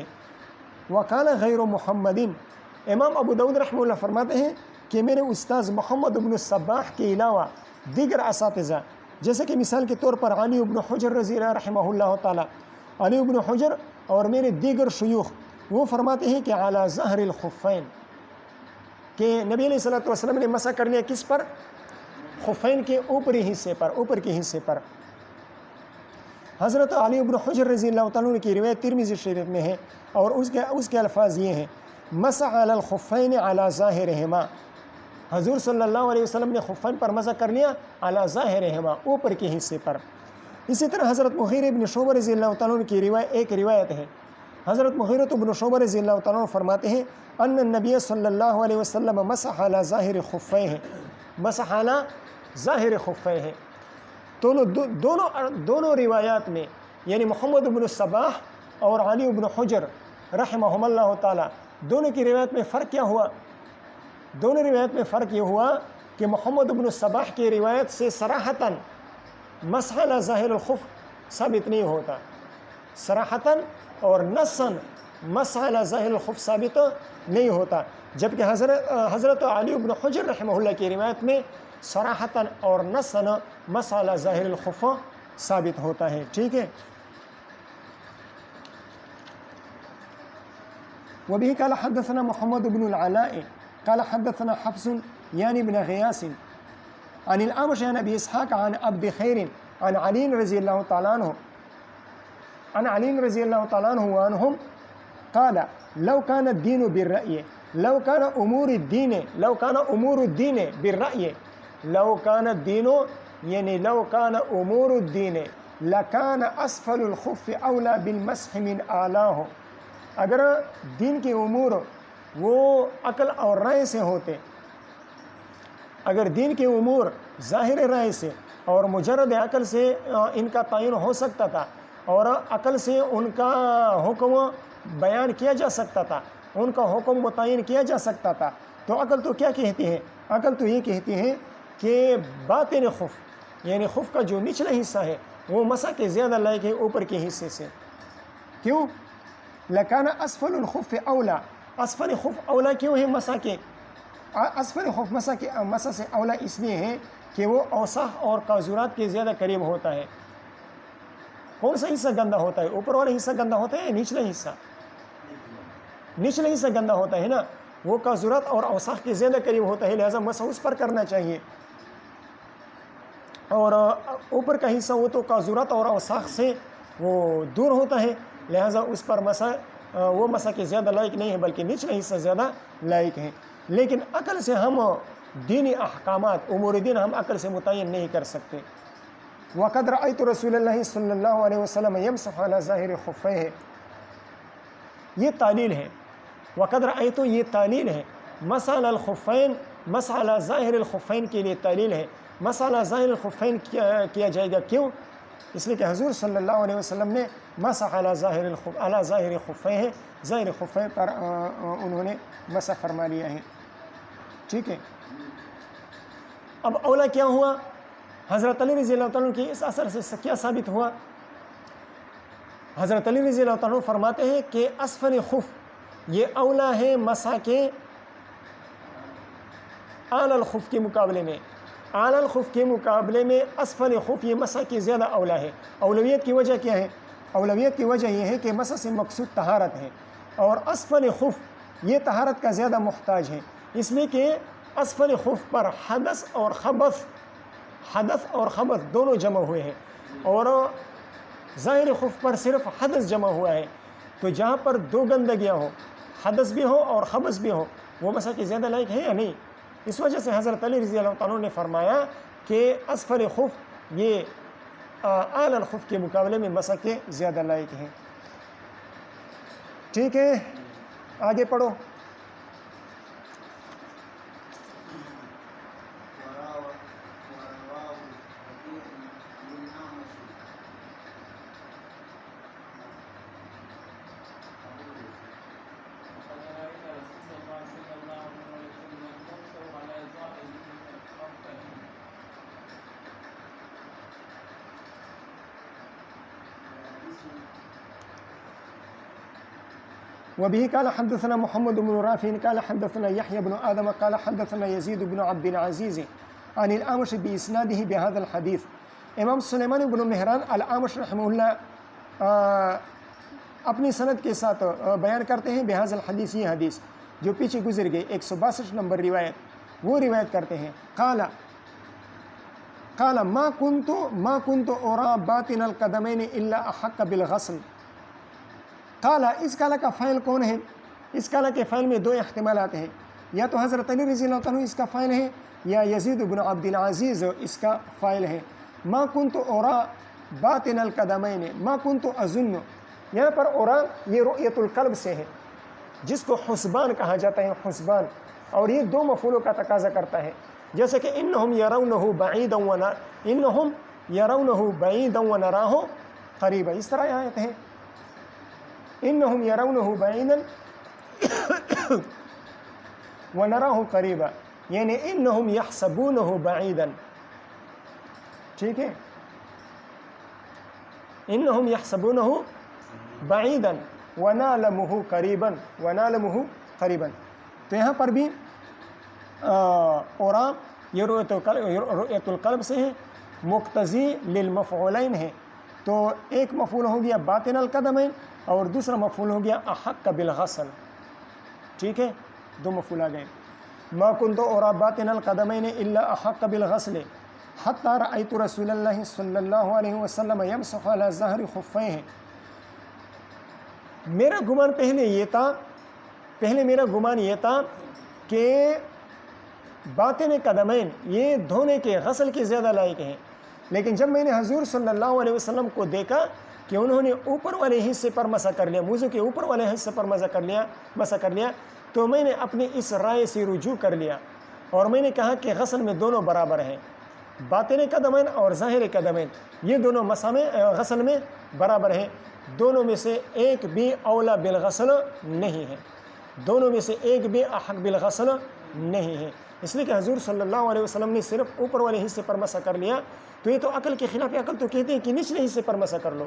وقال غیر محمد. امام ابو داؤد رحمہ اللہ فرماتے ہیں کہ میرے استاذ محمد بن الصباح کے علاوہ دیگر اساتذہ، جیسے کہ مثال کے طور پر علی بن حجر رضی اللہ رحمہ اللہ تعالی، علی بن حجر اور میرے دیگر شیوخ، وہ فرماتے ہیں کہ علی ظہر الخفین، کہ نبی علیہ الصلوۃ والسلام نے مسح کر لیا کس پر؟ خفین کے اوپری حصے پر، اوپر کے حصے پر. حضرت علی بن حجر رضی اللہ تعالیٰ کی روایت ترمذی شریف میں ہے اور اس کے الفاظ یہ ہیں مسح علی الخفین علی ظاہرہما، حضور صلی اللہ علیہ وسلم نے خفین پر مسح کر لیا علی ظاہرہما، اوپر کے حصے پر. اسی طرح حضرت مغیرہ بن شعبہ رضی اللہ تعالیٰ کی ایک روایت ہے. حضرت مغیرۃ بن شعبہ رضی اللہ تعالیٰ فرماتے ہیں ان النبی صلی اللہ علیہ وسلم مسح علی ظاہر خفیہ، مسح علی ظاہر خفیہ. دونوں روایات میں یعنی محمد بن الصباح اور علی بن حجر رحمہم اللہ تعالی، دونوں کی روایت میں فرق کیا ہوا؟ دونوں روایت میں فرق یہ ہوا کہ محمد بن الصباح کی روایت سے صراحتاً مسح علی ظاہر الخف ثابت نہیں ہوتا، صراحتاً اور نصاً مسح علی ظاہر الخف ثابت نہیں ہوتا، جبکہ حضرت علی بن حجر رحمہ اللہ کی روایت میں صراحتاً اور نصاً مسح علی ظاہر الخف ثابت ہوتا ہے. ٹھیک ہے. وبه قال حدثنا محمد بن العلاء قال حدثنا حفص يعني بن غياث عن الأعمش عن أبي إسحاق عن عبد خير عن علي رضي الله تعالى عنه، عن علي رضي الله تعالى عنه وعنهم قال لو كان الدين بالرأي، لو كان أمور الدين بالرأي، لو كان الدين یعنی لو كان أمور الدين لكان أسفل الخف أولى بالمسح من أعلاه. اگر دین کے امور وہ عقل اور رائے سے ہوتے، اگر دین کے امور ظاہر رائے سے اور مجرد عقل سے ان کا تعین ہو سکتا تھا اور عقل سے ان کا حکم بیان کیا جا سکتا تھا، ان کا حکم متعین کیا جا سکتا تھا، تو عقل تو کیا کہتی ہے؟ عقل تو یہ کہتی ہے کہ باطن خف یعنی خف کا جو نچلا حصہ ہے وہ مسح کے زیادہ لائق ہے اوپر کے حصے سے. کیوں؟ لکان اسفل الخف اولا، اسفل خف اولا کیوں ہے مسح کے؟ اسفل خف مسح سے اولا اس لیے ہے کہ وہ اوساخ اور قاذورات کے زیادہ قریب ہوتا ہے. کون سا حصہ گندا ہوتا ہے؟ اوپر والا حصہ گندا ہوتا ہے یا نچلا حصہ؟ نچلا حصہ گندا ہوتا ہے نا، وہ قاذورات اور اوساخ کے زیادہ قریب ہوتا ہے، لہذا مسح اس پر کرنا چاہیے. اور اوپر کا حصہ وہ تو قاذورات اور اوساخ سے وہ دور ہوتا ہے، لہذا اس پر وہ مسح کے زیادہ لائق نہیں ہے، بلکہ نچلا حصہ زیادہ لائق ہے. لیکن عقل سے ہم دینی احکامات امور دین ہم عقل سے متعین نہیں کر سکتے. وقد رأيت رسول اللہ صلی اللہ علیہ وسلم یمسح علی ظاہر خفیہ، یہ تعلیل ہے. وقد رأيت یہ تعلیل ہے، مسح علی الخفین، مسح علی ظاہر الخفین کے لیے تعلیل ہے. مسح علی ظاہر الخفین کیا جائے گا، کیوں؟ اس لیے کہ حضور صلی اللہ علیہ وسلم نے مسح علی ظاہر خفیہ، ظاہر خفیہ پر انہوں نے مسح فرما لیا ہے. ٹھیک ہے. اب اولا کیا ہوا؟ حضرت علی رضی اللہ عنہ کی اس اثر سے کیا ثابت ہوا؟ حضرت علی رضی اللہ عنہ فرماتے ہیں کہ اسفل خف یہ اولا ہے مسح کے اعلی الخف کے مقابلے میں، اعلی الخف کے مقابلے میں اسفل خف یہ مسح کی زیادہ اولا ہے۔ اولویت کی وجہ کیا ہے؟ اولویت کی وجہ یہ ہے کہ مسح سے مقصود طہارت ہے، اور اسفل خف یہ طہارت کا زیادہ محتاج ہے، اس لیے کہ اسفل خف پر حدث اور خبث دونوں جمع ہوئے ہیں، اور ظاہر خف پر صرف حدث جمع ہوا ہے۔ تو جہاں پر دو گندگیاں ہوں، حدث بھی ہو اور خبث بھی ہو، وہ مسح کی زیادہ لائق ہے یا نہیں؟ اس وجہ سے حضرت علی رضی اللہ تعالیٰ نے فرمایا کہ اسفل خف یہ اعلی الخف کے مقابلے میں مسح کے زیادہ لائق ہیں۔ ٹھیک ہے، آگے پڑھو۔ وبه قال حدثنا محمد بن رافع قال حدثنا يحيى بن آدم قال حدثنا يزيد بن عبد العزيز عن الأعمش بإسناده بهذا الحديث۔ امام سلیمان بن مہران الأعمش رحمہ اللہ اپنی سند کے ساتھ بیان کرتے ہیں بهذا الحديث، یہ حدیث جو پیچھے گزر گئی 162 نمبر روایت، وہ روایت کرتے ہیں قال ما كنت أرى باطن القدمين إلا أحق بالغسل۔ قالا، اس قالا کا فاعل کون ہے؟ اس قالا کے فاعل میں دو احتمالات ہیں، یا تو حضرت علی رضی اللہ عنہ اس کا فاعل ہے، یا یزید بن عبد العزیز اس کا فاعل ہے۔ ما كنت أرى باطن القدمين، ما كنت أظن، یہاں پر اورا یہ رؤیت القلب سے ہے، جس کو حسبان کہا جاتا ہے، حسبان، اور یہ دو مفعولوں کا تقاضا کرتا ہے، جیسے کہ انہم یرونہ بعیدا ونراہ قریبا، اس طرح آیت ہے انہم یرونہ بعیدا ونراہ قریبا، یعنی انہم یحسبونہ بعیدا، ٹھیک ہے، انہم یحسبونہ بعیدا ونعلمہ قریبا، تو یہاں پر بھی اورا یہ رؤیت القلب سے ہے، مقتضی للمفعولین ہے، تو ایک مفعول ہو گیا باطن القدمین اور دوسرا مفعول ہو گیا احق بالغسل، ٹھیک ہے، دو مفعول آ گئے۔ ما كنت أرى باطن القدمين إلا أحق بالغسل حتى رأيت رسول الله صلی اللہ علیہ وسلم يمسح على ظهر خفيه۔ میرا گمان پہلے یہ تھا کہ باطن قدمین یہ دھونے کے غسل کے زیادہ لائق ہیں، لیکن جب میں نے حضور صلی اللہ علیہ وسلم کو دیکھا کہ انہوں نے اوپر والے حصے پر مسح کر لیا، موضوع کے اوپر والے حصے پر مسح کر لیا، تو میں نے اپنی اس رائے سے رجوع کر لیا، اور میں نے کہا کہ غسل میں دونوں برابر ہیں، باطن قدمین اور ظاہر قدمین یہ دونوں غسل میں برابر ہیں، دونوں میں سے ایک بھی اولا بالغسل نہیں ہے، دونوں میں سے ایک بھی احق بالغسل نہیں ہے، اس لیے کہ حضور صلی اللہ علیہ وسلم نے صرف اوپر والے حصے پر مسح کر لیا، تو یہ تو عقل کے خلاف، عقل تو کہتے ہیں کہ نچلے حصے پر مسح کر لو،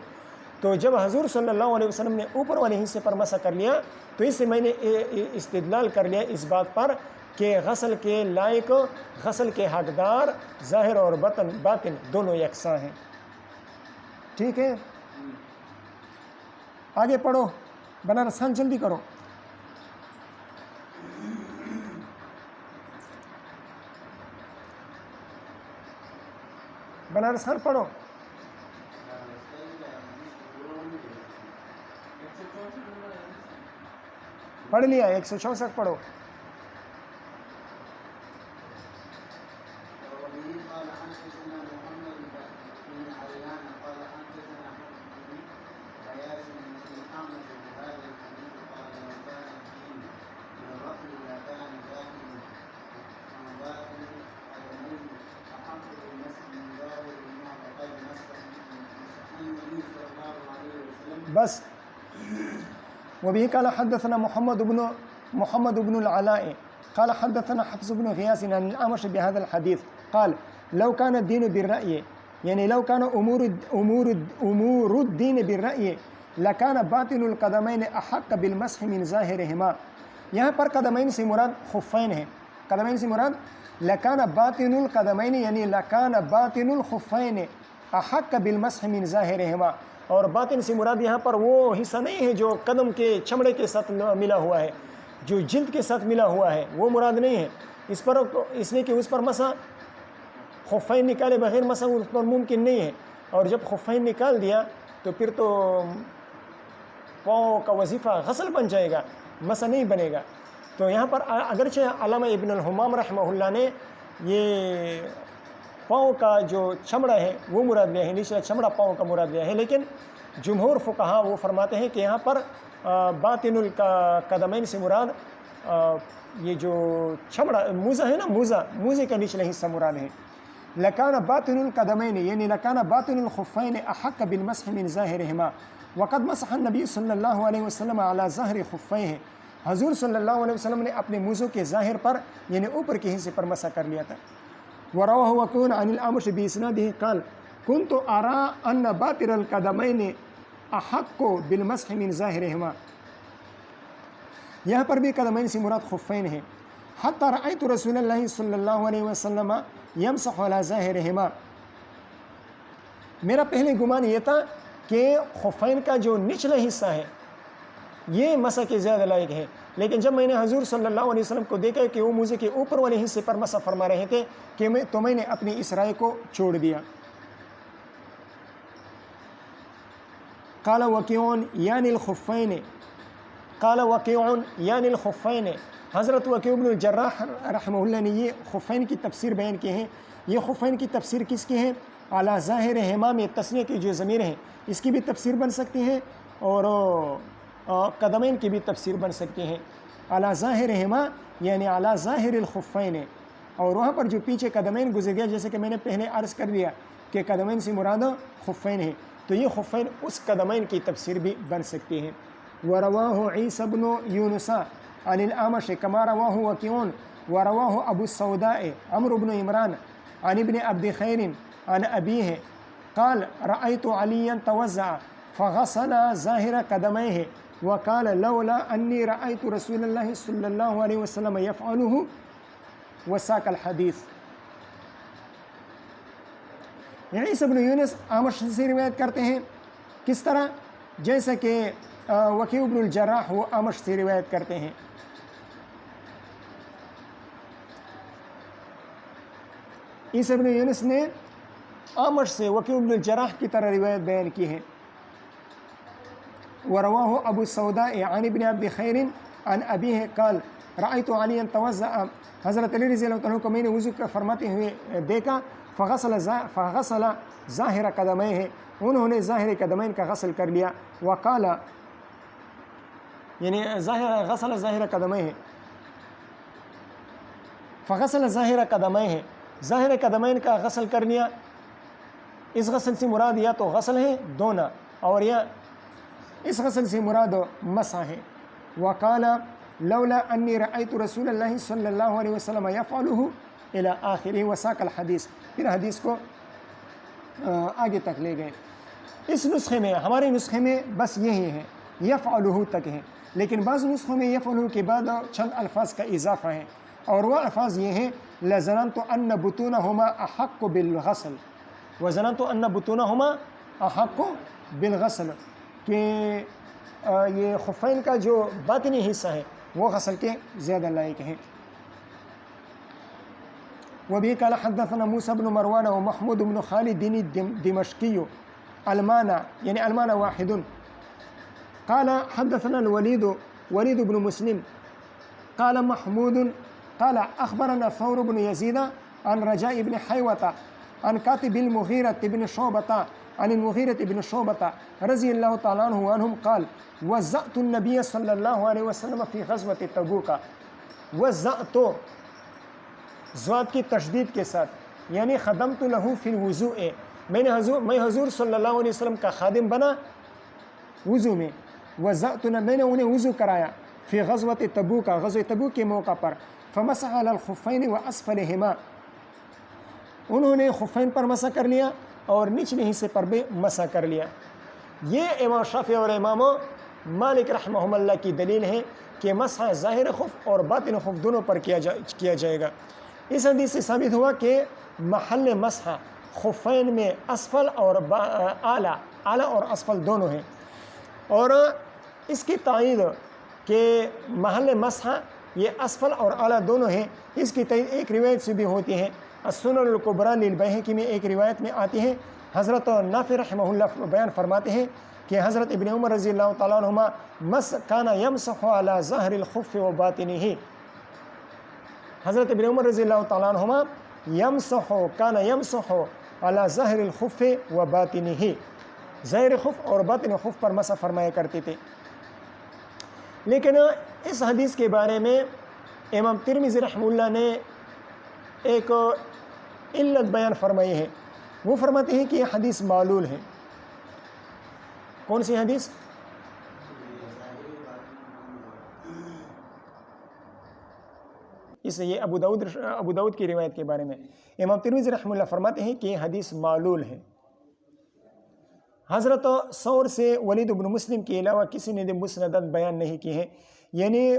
تو جب حضور صلی اللہ علیہ وسلم نے اوپر والے حصے پر مسح کر لیا، تو اس سے میں نے استدلال کر لیا اس بات پر کہ غسل کے لائق، غسل کے حقدار ظاہر اور باطن دونوں یکساں ہیں، ٹھیک ہے، آگے پڑھو، بنارس خان جلدی کرو، بنارس خان پڑھو، پڑھ لیا 164 پڑھو۔ بس وبه قال حدثنا محمد بن العلاء قال حدثنا حفص بن غياث عن الأعمش بهذا الحديث قال لو كان الدين بالرأي، یعنی لو كان امور الدين بالرأي لكان باطن القدمين احق بالمسح من ظاہرهما، یہاں پر قدمین سے مراد خفین ہیں، قدمین سے مراد لکان باطن القدمین یعنی لکان باطن الخفین احق بالمسح من ظاہرہما، اور باطن سے مراد یہاں پر وہ حصہ نہیں ہے جو قدم کے چمڑے کے ساتھ ملا ہوا ہے، جو جلد کے ساتھ ملا ہوا ہے وہ مراد نہیں ہے، اس لیے کہ اس پر مسح خفین نکالے بغیر مسح اس پر ممکن نہیں ہے، اور جب خفین نکال دیا تو پھر تو پاؤں کا وظیفہ غسل بن جائے گا، مسح نہیں بنے گا۔ تو یہاں پر اگرچہ علامہ ابن الحمام رحمہ اللہ نے یہ پاؤں کا جو چمڑا ہے وہ مراد لیا ہے، نچلا چمڑا پاؤں کا مراد لیا ہے، لیکن جمہور فقہا وہ فرماتے ہیں کہ یہاں پر باطن القدمین سے مراد یہ جو چمڑا موزہ ہے نا، موزے کا نچلا حصہ مراد ہے۔ لکان باطن القدمین یعنی لکان باطن الخفین احق بالمسح من ظاہرہما وقد مسح النبی صلی اللہ علیہ وسلم علی ظاہر خفیہ، حضور صلی اللہ علیہ وسلم نے اپنے موزوں کے ظاہر پر یعنی اوپر کے حصے پر مسح کر لیا تھا۔ ورواه وكيع عن الأعمش بإسناده قال كنت أرى أن باطن القدمين أحق بالمسح من ظاهرهما، یہاں پر بھی قدمین سے مراد خفین ہے۔ حتی رأيت رسول اللہ صلی اللہ علیہ وسلم يمسح على ظاهرهما، میرا پہلے گمان یہ تھا کہ خفین کا جو نچلا حصہ ہے یہ مسح کے زیادہ لائق ہے، لیکن جب میں نے حضور صلی اللہ علیہ وسلم کو دیکھا کہ وہ موزے کے اوپر والے حصے پر مسح فرما رہے تھے تو میں نے اپنی اس رائے کو چھوڑ دیا۔ قال وکیع یعنی الخفین، قال وکیع یعنی الخفین، حضرت وکیع بن الجراح رحمہ اللہ نے یہ خفین کی تفسیر بیان کی ہے۔ یہ خفین کی تفسیر کس کی ہے؟ اعلیٰ ظاہرہما میں تثنیہ کی جو ضمیر ہیں اس کی بھی تفسیر بن سکتی ہے اور قدمین کی بھی تفسیر بن سکتی ہیں۔ اعلیٰ ظاہرہما یعنی اعلیٰ ظاہر الخفین، اور وہاں پر جو پیچھے قدمین گزر گیا جیسے کہ میں نے پہلے عرض کر دیا کہ قدمین سے مراد خفین ہے، تو یہ خفین اس قدمین کی تفسیر بھی بن سکتی ہے۔ وَرَوَاهُ عِيسَى بْنُ يُونُسَ عَنِ الْأَعْمَشِ كَمَا رَوَاهُ وَكِيعٌ وَرَوَاهُ أَبُو السَّوْدَاءِ عَمْرُ بْنُ عِمْرَانَ عن ابن عبد خیر عن أبيه قال رأيت عليا توزع فغسل ظاهر قدميه وقال لولا أني رأيت رسول الله صلى الله عليه وسلم يفعله وساق الحديث۔ عیسی بن یونس اعمش سے روایت کرتے ہیں، کس طرح؟ جیسا کہ وکیع بن الجراح وہ اعمش سے روایت کرتے ہیں۔ عیسی بن یونس نے اعمش سے وکیع بن الجراح کی طرح روایت بیان کی ہے۔ ورواه ابو السوداء عن ابن عبد خیر عن ابیہ قال رأیت علیا توضأ، حضرت علی رضی اللہ عنہ کو میں نے وضو کا فرماتے ہوئے دیکھا، فغسل ظاہر قدميه، انہوں نے ظاہر قدمین کا غسل کر لیا، وقال یعنی غسل ظاہر قدميه، فغسل ظاہر قدميه، ظاہر قدمین کا غسل کر لیا۔ اس غسل سے مراد یا تو غسل ہے دھونا، اور یا اس غسل سے مراد مسح ہے۔ وقال لولا انی رأیت رسول اللہ صلی اللہ علیہ وسلم یفعلہ الی آخرہ وساق الحدیث، پھر حدیث کو آگے تک لے گئے۔ اس نسخے میں، ہمارے نسخے میں بس یہی ہے، یفعلہ تک ہے، لیکن بعض نسخوں میں یفعلہ کے بعد چند الفاظ کا اضافہ ہے، اور وہ الفاظ یہ ہیں لَظَنَنْتُ أَنَّ بُطُونَهُمَا أَحَقُّ بِالْغَسْلِ، وَظَنَنْتُ أَنَّ بُطُونَهُمَا أَحَقُّ بِالْغَسْلِ، کہ یہ خفین کا جو باطنی حصہ ہے وہ غسل کے زیادہ لائق ہیں۔ وبه قال حدثنا موسى بن مروان ومحمود بن خالد الدمشقي المعنى يعني المعنى واحد قال حدثنا وليد بن مسلم قال محمود قال أخبرنا ثور بن يزيد عن رجاء بن حيوة عن كاتب المغيرة بن شعبة عن المغيرة بن شعبة رضي الله تعالى عنه وعنهم قال وزأت النبي صلى الله عليه وسلم في غزوة تبوك۔ وزأت زوات کی تشدید کے ساتھ، یعنی خدمت له فی الوضوء، میں حضور صلی اللہ علیہ وسلم کا خادم بنا وضو میں۔ وزأتنا، میں نے انہیں وضو کرایا، فی غزوة تبوک، غزوہ تبوک کے موقع پر، فمسح علی الخفین واسفلہما، انہوں نے خفین پر مسح کر لیا اور نچلے حصے پر بھی مسح کر لیا۔ یہ امام شافعی اور امام مالک رحمہ اللہ کی دلیل ہے کہ مسح ظاہر خف اور باطن خف دونوں پر کیا جائے گا۔ اس حدیث سے ثابت ہوا کہ محل مسح خفین میں اسفل اور اعلیٰ اور اسفل دونوں ہیں، اور اس کی تائید کہ محل مسح یہ اسفل اور اعلیٰ دونوں ہیں، اس کی تائید ایک روایت سے بھی ہوتی ہے۔ السنن الکبریٰ للبیہقی میں ایک روایت میں آتی ہے، حضرت نافع رحمہ اللہ بیان فرماتے ہیں کہ حضرت ابن عمر رضی اللہ تعالیٰ عنہما کان یمسح علی ظاہر الخف و باطنہ، حضرت ابن عمر رضی اللہ تعالیٰ عنہما کان یمسح علی ظاہر الخف و باطنہ، ظاہر خف اور باطن خف پر مسح فرمایا کرتے تھے۔ لیکن اس حدیث کے بارے میں امام ترمذی رحمہ اللہ نے ایک علت بیان فرمائی ہے، وہ فرماتے ہیں کہ یہ حدیث معلول ہے۔ کون سی حدیث؟ اس یہ ابو داؤد کی روایت کے بارے میں امام ترمذی رحمہ اللہ فرماتے ہیں کہ یہ حدیث معلول ہے۔ حضرت ثور سے ولید بن مسلم کے علاوہ کسی نے مسندات بیان نہیں کی ہیں، یعنی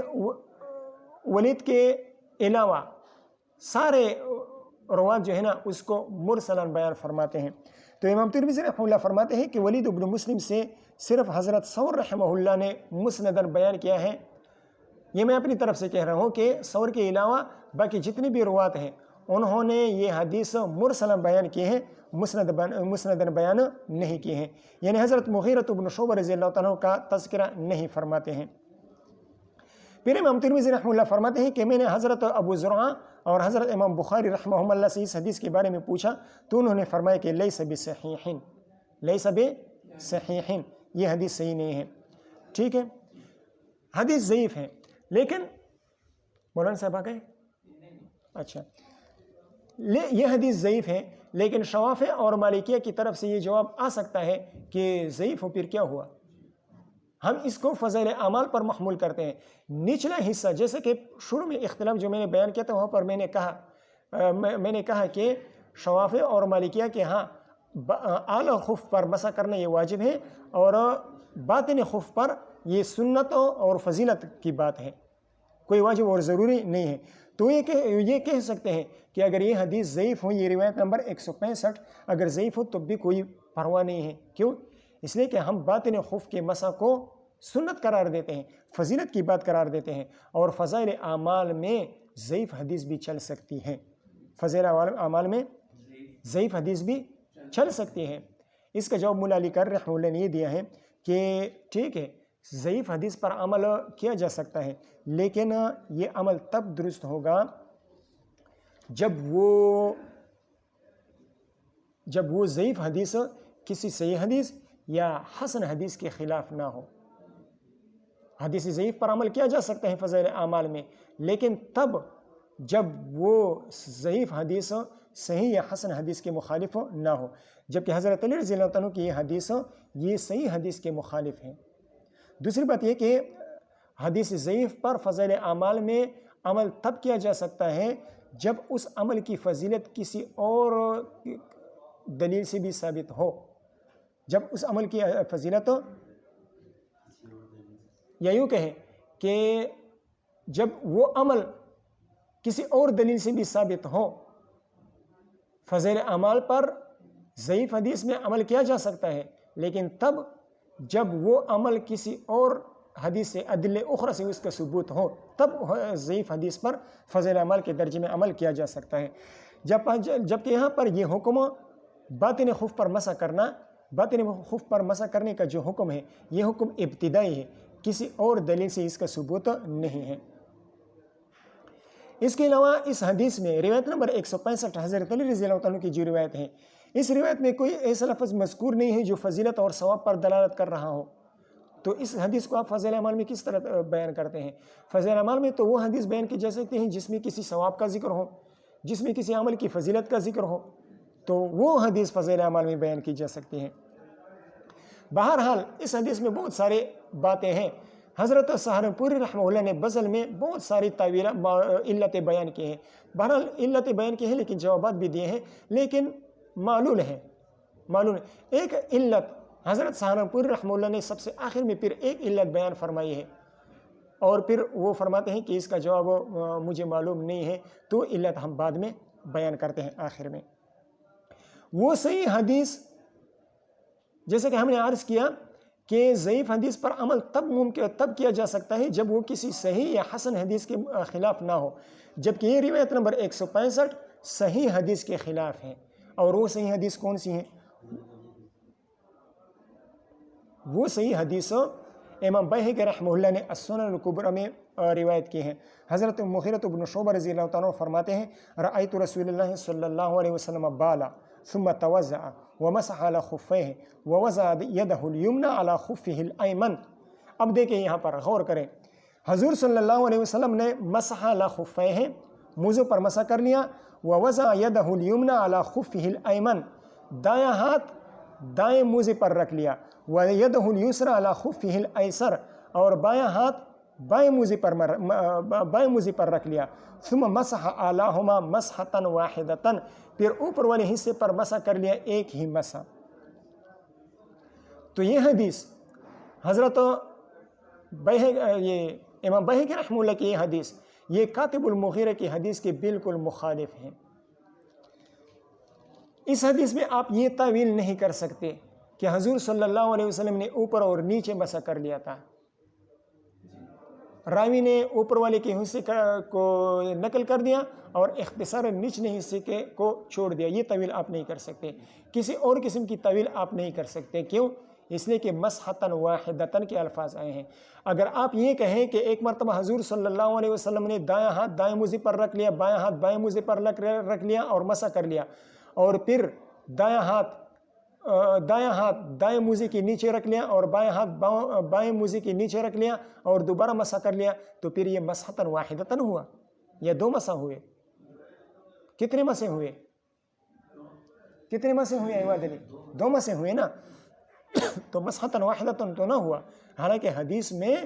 ولید کے علاوہ سارے روات جو ہے نا اس کو مرسلاً بیان فرماتے ہیں۔ تو امام ترمذی رحمہ اللہ فرماتے ہیں کہ ولید بن مسلم سے صرف حضرت ثور رحمہ اللہ نے مسنداً بیان کیا ہے۔ یہ میں اپنی طرف سے کہہ رہا ہوں کہ ثور کے علاوہ باقی جتنی بھی روات ہیں انہوں نے یہ حدیث مرسلاً بیان کی ہے، مسنداً بیان نہیں کی ہیں، یعنی حضرت مغیرۃ بن شعبہ رضی اللہ تعالیٰ کا تذکرہ نہیں فرماتے ہیں۔ پھر امام ترمذی رحمہ اللہ فرماتے ہیں کہ میں نے حضرت ابو زرعہ اور حضرت امام بخاری رحمہ اللہ سے اس حدیث کے بارے میں پوچھا تو انہوں نے فرمایا کہ لیس بصحیح، لیس بصحیح، یہ حدیث صحیح نہیں ہے۔ ٹھیک ہے، حدیث ضعیف ہے، لیکن مولانا صاحب آ گئے؟ اچھا، یہ حدیث ضعیف ہے، لیکن شوافع اور مالکیہ کی طرف سے یہ جواب آ سکتا ہے کہ ضعیف ہو پھر کیا ہوا، ہم اس کو فضائل اعمال پر محمول کرتے ہیں۔ نچلا حصہ جیسے کہ شروع میں اختلاف جو میں نے بیان کیا تھا وہاں پر میں نے کہا کہ شوافع اور مالکیہ کے ہاں اعلیٰ خف پر مسح کرنا یہ واجب ہے، اور باطن خف پر یہ سنت اور فضیلت کی بات ہے، کوئی واجب اور ضروری نہیں ہے۔ تو یہ کہہ سکتے ہیں کہ اگر یہ حدیث ضعیف ہو، یہ روایت نمبر 165 اگر ضعیف ہو تو بھی کوئی پرواہ نہیں ہے۔ کیوں؟ اس لیے کہ ہم باطن خف کے مسح کو سنت قرار دیتے ہیں، فضیلت کی بات قرار دیتے ہیں، اور فضائل اعمال میں ضعیف حدیث بھی چل سکتی ہے، فضائل اعمال میں ضعیف حدیث بھی چل سکتی ہے۔ اس کا جواب مولا علی قاری رحمہ اللہ نے یہ دیا ہے کہ ٹھیک ہے، ضعیف حدیث پر عمل کیا جا سکتا ہے، لیکن یہ عمل تب درست ہوگا جب وہ ضعیف حدیث کسی صحیح حدیث یا حسن حدیث کے خلاف نہ ہو۔ حدیث ضعیف پر عمل کیا جا سکتا ہے فضائل اعمال میں، لیکن تب جب وہ ضعیف حدیث صحیح یا حسن حدیث کے مخالف نہ ہو، جبکہ حضرت علی رضی اللہ عنہ کی یہ حدیث یہ صحیح حدیث کے مخالف ہیں۔ دوسری بات یہ کہ حدیث ضعیف پر فضائل اعمال میں عمل تب کیا جا سکتا ہے جب اس عمل کی فضیلت کسی اور دلیل سے بھی ثابت ہو، جب اس عمل کی فضیلت، یا یوں کہیں کہ جب وہ عمل کسی اور دلیل سے بھی ثابت ہو۔ فضائل اعمال پر ضعیف حدیث میں عمل کیا جا سکتا ہے، لیکن تب جب وہ عمل کسی اور حدیث سے ادلے اخرى سے اس کا ثبوت ہو، تب ضعیف حدیث پر فضائل اعمال کے درجے میں عمل کیا جا سکتا ہے۔ جبکہ یہاں پر یہ حکم باطن خف پر مسح کرنا، باطن خف پر مسح کرنے کا جو حکم ہے یہ حکم ابتدائی ہے، کسی اور دلیل سے اس کا ثبوت نہیں ہے۔ اس کے علاوہ اس حدیث میں روایت نمبر 165 حضرت علی رضی اللہ عنہ کی جو روایت ہے، اس روایت میں کوئی ایسا لفظ مذکور نہیں ہے جو فضیلت اور ثواب پر دلالت کر رہا ہو۔ تو اس حدیث کو آپ فضائل اعمال میں کس طرح بیان کرتے ہیں؟ فضائل اعمال میں تو وہ حدیث بیان کی جا سکتی ہیں جس میں کسی ثواب کا ذکر ہو، جس میں کسی عمل کی فضیلت کا ذکر ہو، تو وہ حدیث فضائل اعمال میں بیان کی جا سکتی ہیں۔ بہرحال اس حدیث میں بہت سارے باتیں ہیں۔ حضرت سہارنپوری رحمہ اللہ نے بزل میں بہت ساری علتیں بیان کی ہیں، بہرحال علتیں بیان کی ہیں لیکن جوابات بھی دیے ہیں، لیکن معلول ہے۔ ایک علت حضرت سہارنپوری رحمہ اللہ نے سب سے آخر میں پھر ایک علت بیان فرمائی ہے، اور پھر وہ فرماتے ہیں کہ اس کا جواب مجھے معلوم نہیں ہے، تو علت ہم بعد میں بیان کرتے ہیں آخر میں۔ وہ صحیح حدیث، جیسے کہ ہم نے عرض کیا کہ ضعیف حدیث پر عمل تب کیا جا سکتا ہے جب وہ کسی صحیح یا حسن حدیث کے خلاف نہ ہو، جبکہ یہ روایت نمبر 165 صحیح حدیث کے خلاف ہے۔ اور وہ صحیح حدیث کون سی ہیں؟ وہ صحیح حدیث امام بیہقی رحمہ اللہ نے السنن الکبری میں روایت کی ہیں۔ حضرت مغیرۃ بن شعبہ رضی اللہ تعالیٰ عنہ فرماتے ہیں رأیت رسول اللہ صلی اللہ علیہ وسلم بالا ثم توضع ومسح على خفيه ووضع يده اليمنى على خفه الأيمن۔ اب دیکھیں یہاں پر غور کریں، حضور صلی اللہ علیہ وسلم نے مسح على خفيه موزوں پر مسح کر لیا، ووضع يده اليمنى على خفه الأيمن دایاں ہاتھ دائیں موزے پر رکھ لیا، وَيَدَهُ الْيُسْرَ عَلَى خُفِّهِ الْأَيْسَرِ اور بایاں ہاتھ بائیں موزے پر رکھ لیا، ثُمَّ مَسَحَ عَلَىٰهُمَا مَسْحَةً وَاحِدَةً پھر اوپر والے حصے پر مسح کر لیا ایک ہی مسح۔ تو یہ حدیث حضرت امام بیہقی رحمہ اللہ کی یہ حدیث یہ کاتب المغیرہ کی حدیث کے بالکل مخالف ہیں۔ اس حدیث میں آپ یہ تعویل نہیں کر سکتے کہ حضور صلی اللہ علیہ وسلم نے اوپر اور نیچے مسح کر لیا تھا، راوی نے اوپر والے کے حصے کو نقل کر دیا اور اختصار نچلے حصے کو چھوڑ دیا، یہ تعویل آپ نہیں کر سکتے، کسی اور قسم کی تعویل آپ نہیں کر سکتے۔ کیوں؟ اس لیے کہ مسحتاً واحدتاً کے الفاظ آئے ہیں۔ اگر آپ یہ کہیں کہ ایک مرتبہ حضور صلی اللہ علیہ وسلم نے دایاں ہاتھ دائیں موزے پر رکھ لیا، بایاں ہاتھ بائیں موزے پر رکھ لیا اور مسح کر لیا، اور پھر دایاں ہاتھ دائیں موزے کے نیچے رکھ لیا اور بائیں ہاتھ بائیں موزے کے نیچے رکھ لیا اور دوبارہ مسح کر لیا، تو پھر یہ مسحتاً واحدتاً ہوا یا دو مسح ہوئے؟ کتنے مسح ہوئے؟ عماد علی؟ دو مسح ہوئے نا، تو مسحتاً واحدتاً تو نہ ہوا، حالانکہ حدیث میں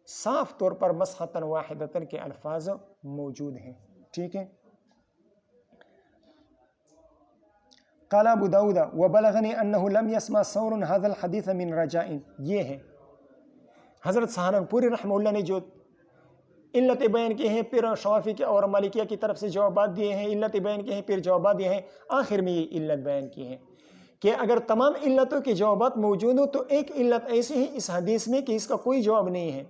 صاف طور پر مسحتاً واحدتاً کے الفاظ موجود ہیں۔ ٹھیک ہے۔ قال ابو داود وبلغني انه لم يسمع ثور هذا الحديث من رجاء، یہ ہے حضرت سہارنپوری رحمہ اللہ نے جو علت بیان کی ہیں، پھر شوافی کے اور مالکیہ کی طرف سے جوابات دیے ہیں، علت بیان کی ہیں، پھر جوابات دیے ہیں، آخر میں یہ علت بیان کی ہے کہ اگر تمام علتوں کے جوابات موجود ہوں تو ایک علت ایسی ہے اس حدیث میں کہ اس کا کوئی جواب نہیں ہے،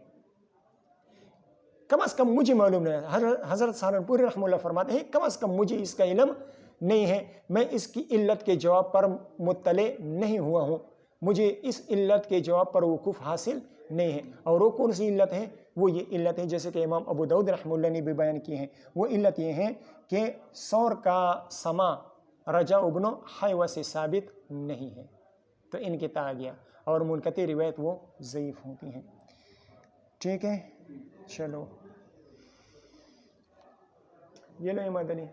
کم از کم مجھے معلوم نہیں ہے۔ حضرت سہارنپوری رحمہ اللہ فرماتے ہیں کم از کم مجھے اس کا علم نہیں ہے، میں اس کی علت کے جواب پر مطلع نہیں ہوا ہوں، مجھے اس علت کے جواب پر وقوف حاصل نہیں ہے۔ اور وہ کون سی علت ہے؟ وہ یہ علت ہے جیسے کہ امام ابو داود رحمہ اللہ نے بھی بیان کی ہیں، وہ علت یہ ہے کہ ثور کا سما رجاء ابن حیوہ سے ثابت نہیں ہے، تو ان کے آ گیا، اور منقطع روایت وہ ضعیف ہوتی ہیں۔ ٹھیک ہے، چلو یہ لو عماد علی۔